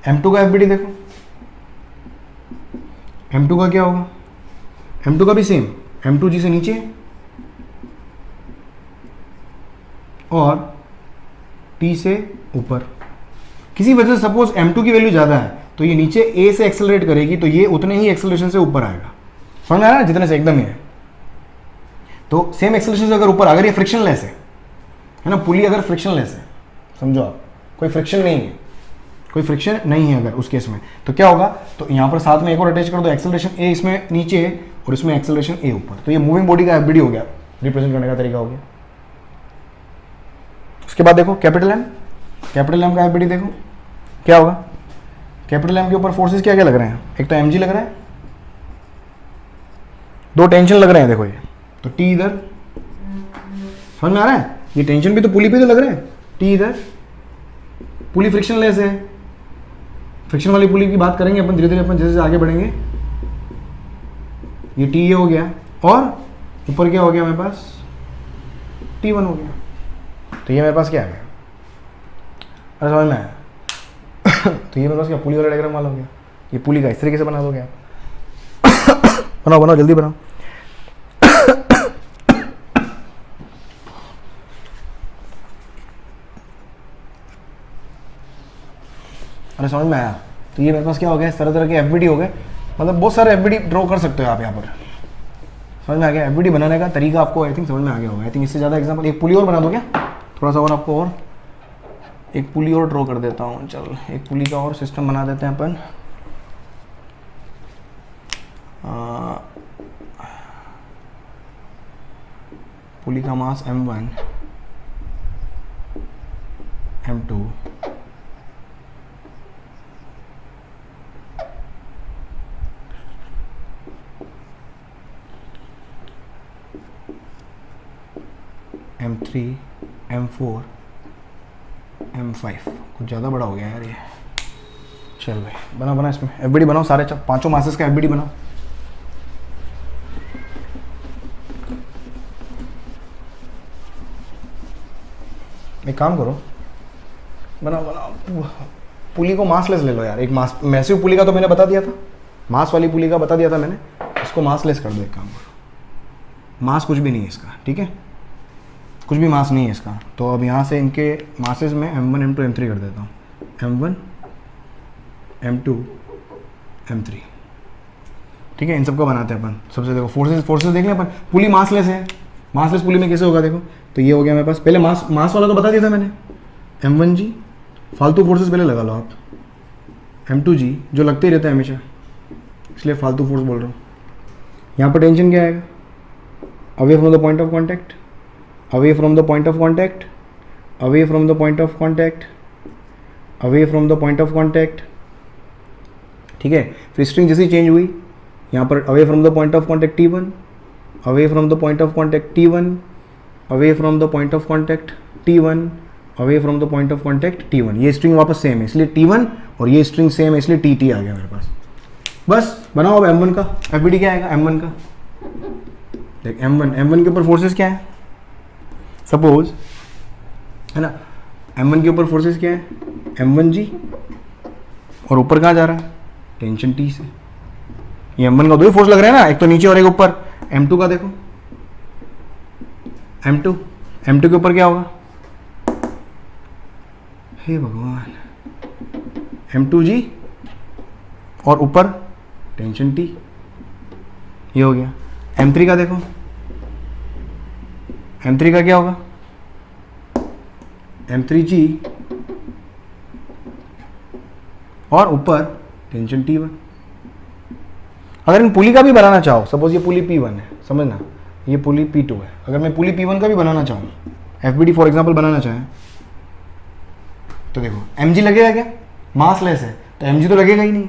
M2 का FBD देखो, M2 का क्या होगा, M2 का भी सेम, M2g से नीचे और T से ऊपर। किसी वजह से सपोज M2 की वैल्यू ज़्यादा है तो ये नीचे A से एक्सेलरेट करेगी, तो ये उतने ही एक्सेलरेशन से ऊपर आएगा, समझ में आ रहा है, जितने से एकदम ही है। तो सेम एक्सेलरेशन से अगर ऊपर, अगर ये फ्रिक्शनलेस है ना, पुली अगर फ्रिक्शनलेस है, समझो आप, कोई फ्रिक्शन नहीं है, कोई फ्रिक्शन नहीं है अगर उस केस में, तो क्या होगा, तो यहाँ पर साथ में एक और अटैच कर दो, एक्सेलरेशन A इसमें नीचे और इसमें एक्सेलरेशन A ऊपर, तो ये मूविंग बॉडी का FBD हो गया, रिप्रेजेंट करने का तरीका हो गया। उसके बाद देखो कैपिटल M, कैपिटल M का FBD देखो क्या होगा, कैपिटल M के ऊपर फोर्सेस क्या क्या लग रहे हैं, एक तो mg लग रहा है, दो टेंशन लग रहे हैं देखो, ये तो T इधर, समझ में आ रहा है, ये टेंशन भी तो पुली पे तो लग रहे हैं, T इधर, पुली फ्रिक्शनलेस है, फ्रिक्शन वाली पुली की बात करेंगे अपन धीरे धीरे, अपन जैसे आगे बढ़ेंगे। ये T ये हो गया, और ऊपर क्या हो गया मेरे पास, T1 हो गया, तो ये मेरे पास क्या आ गया, अरे समझ में आया तो ये मेरे पास क्या, पुली वाला डायग्राम वाला हो गया, ये पुली का इस तरीके से बना दोगे आप बनाओ बनाओ जल्दी बनाओ अरे समझ में आया। तो ये मेरे पास क्या हो गया, इस तरह तरह के FBD हो गए, मतलब बहुत सारे FBD ड्रॉ कर सकते हो आप यहाँ पर, समझ में आ गया। FBD बनाने का तरीका आपको आई थिंक समझ में आ गया होगा। आई थिंक इससे ज़्यादा एग्जांपल, एक पुली और बना दो क्या, थोड़ा सा और आपको, और एक पुली और ड्रॉ कर देता हूँ, चल एक पुली का और सिस्टम बना देते हैं अपन। पुली का मास M1, M2, M3, M4, M5, कुछ ज़्यादा बड़ा हो गया यार ये। चल भाई बना बना इसमें FBD बनाओ, सारे पांचों मासेस का FBD बनाओ। एक काम करो, बनाओ बनाओ, पुली को मासलेस ले लो यार, एक मास मैसिव पुली का तो मैंने बता दिया था, मास वाली पुली का बता दिया था मैंने, इसको मासलेस कर दो। एक काम करो, मास कुछ भी नहीं है इसका, ठीक है, कुछ भी मास नहीं है इसका। तो अब यहाँ से इनके मासेस में M1, M2, M3 कर देता हूँ, M1, M2, M3, ठीक है। इन सबका बनाते हैं अपन। सबसे देखो फोर्सेस देख लें अपन, पुली मासलेस है, मासलेस पुली में कैसे होगा देखो, तो ये हो गया मेरे पास, पहले मास वाला तो बता दिया था मैंने, M1g, फालतू फोर्सेस पहले लगा लो आप, M2g जो लगते ही रहता है हमेशा, इसलिए फालतू फोर्स बोल रहा हूँ। यहाँ पर टेंशन क्या आएगा, away from the point of contact, away from the point of contact, away from the point of contact, away from the point of contact, ठीक है। फिर स्ट्रिंग जैसी चेंज हुई, यहाँ पर away from the point of contact T1, away from the point of contact T1, away from the point of contact T1, away from the point of contact T1। ये स्ट्रिंग वापस सेम है इसलिए T1, और ये स्ट्रिंग सेम है इसलिए TT आ गया मेरे पास। बस बनाओ अब M1 का। FBD क्या आएगा M1 का? देख M1 के ऊपर फोर्सेस क्या है? सपोज है ना, M1 के ऊपर फोर्सेस क्या है? M1G, और ऊपर कहाँ जा रहा है? टेंशन T से। ये M1 का दो ही फोर्स लग रहा है ना, एक तो नीचे और एक ऊपर। M2 का देखो, M2 के ऊपर क्या होगा? हे भगवान, M2G और ऊपर टेंशन T, ये हो गया। M3 का देखो, M3 का क्या होगा? M3G और ऊपर टेंशन T1। अगर इन पुली का भी बनाना चाहो, सपोज ये पुली P1 है, समझना, ये पुली P2 है, अगर मैं पुली P1 का भी बनाना चाहूँ, FBD फॉर एग्जांपल बनाना चाहें, तो देखो mg लगेगा क्या? मास लेस है तो mg तो लगेगा ही नहीं।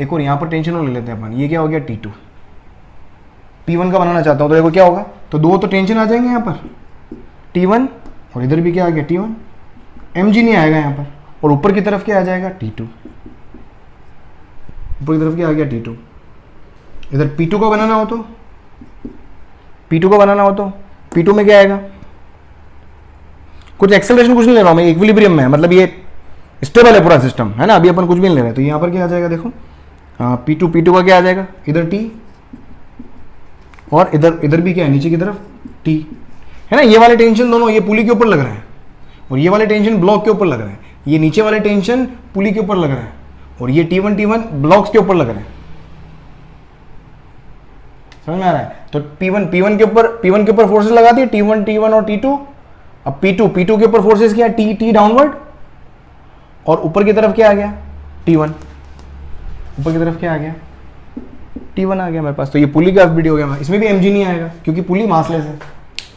एक और यहाँ पर टेंशन और ले लेते हैं अपन, ये क्या हो गया? T2। P1 का बनाना चाहता हूँ तो देखो क्या होगा, तो दो तो टेंशन आ जाएंगे यहाँ पर, T1, और इधर भी क्या आ गया? T1। mg नहीं आएगा यहाँ पर, और ऊपर की तरफ क्या आ जाएगा? T2। ऊपर की तरफ क्या आ गया? T2। इधर P2 को बनाना हो तो, P2 में क्या आएगा? कुछ एक्सेलरेशन कुछ नहीं ले रहा हूं मैं, इक्विलिब्रियम में है, मतलब ये स्टेबल है पूरा सिस्टम, है ना, अभी अपन कुछ भी नहीं ले रहे। तो यहाँ पर क्या आ जाएगा देखो, P2 का क्या आ जाएगा? इधर T, और इधर भी क्या है? नीचे की तरफ T, है ना। ये वाले टेंशन दोनों ये पुली के ऊपर लग रहे हैं, और ये वाले टेंशन ब्लॉक के ऊपर लग रहे हैं। ये नीचे वाले टेंशन पुली के ऊपर लग रहे हैं, और ये T1 ब्लॉक्स के ऊपर लग रहे हैं। समझ में आ रहा है? तो P1 के ऊपर फोर्सेस लगा दिए, T1 और T2। अब P2 के ऊपर फोर्सेस क्या है? T डाउनवर्ड, और ऊपर की तरफ क्या आ गया? T1। ऊपर की तरफ क्या आ गया? T1 आ गया मेरे पास। तो ये पुली का FBD हो गया। इसमें भी mg नहीं आएगा क्योंकि पुली मासलेस है,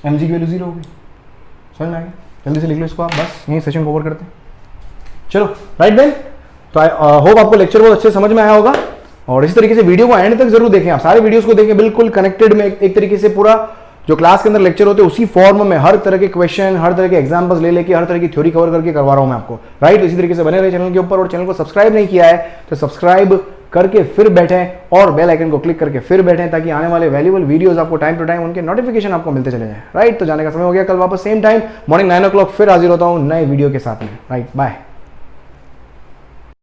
mg की वैल्यू 0 होगी। समझ में आ गया? जल्दी से लिख लो इसको आप, बस यही सेशन कवर करते हैं। चलो राइट देन, तो आई होप आपको लेक्चर बहुत अच्छे समझ में आया होगा, और इसी तरीके से वीडियो को एंड तक जरूर देखें। आप सारे वीडियोस को देखें, बिल्कुल कनेक्टेड में एक तरीके से पूरा जो क्लास के अंदर लेक्चर होते हैं उसी फॉर्म में, हर तरह के क्वेश्चन, हर तरह के एग्जांपल्स ले लेके, हर तरह की थ्योरी कवर करके करवा रहा हूं मैं आपको, राइट। इसी तरीके से बने रहे चैनल के ऊपर, और चैनल को सब्सक्राइब नहीं किया है तो सब्सक्राइब करके फिर बैठें, और बेल आइकन को क्लिक करके फिर बैठें, ताकि आने वाले वैल्यूएबल वीडियोस आपको टाइम टू टाइम उनके नोटिफिकेशन आपको मिलते चले जाए, राइट। तो जाने का समय हो गया, कल वापस सेम टाइम मॉर्निंग 9 o'clock फिर हाजिर होता हूं नए वीडियो के साथ में, राइट। बाय।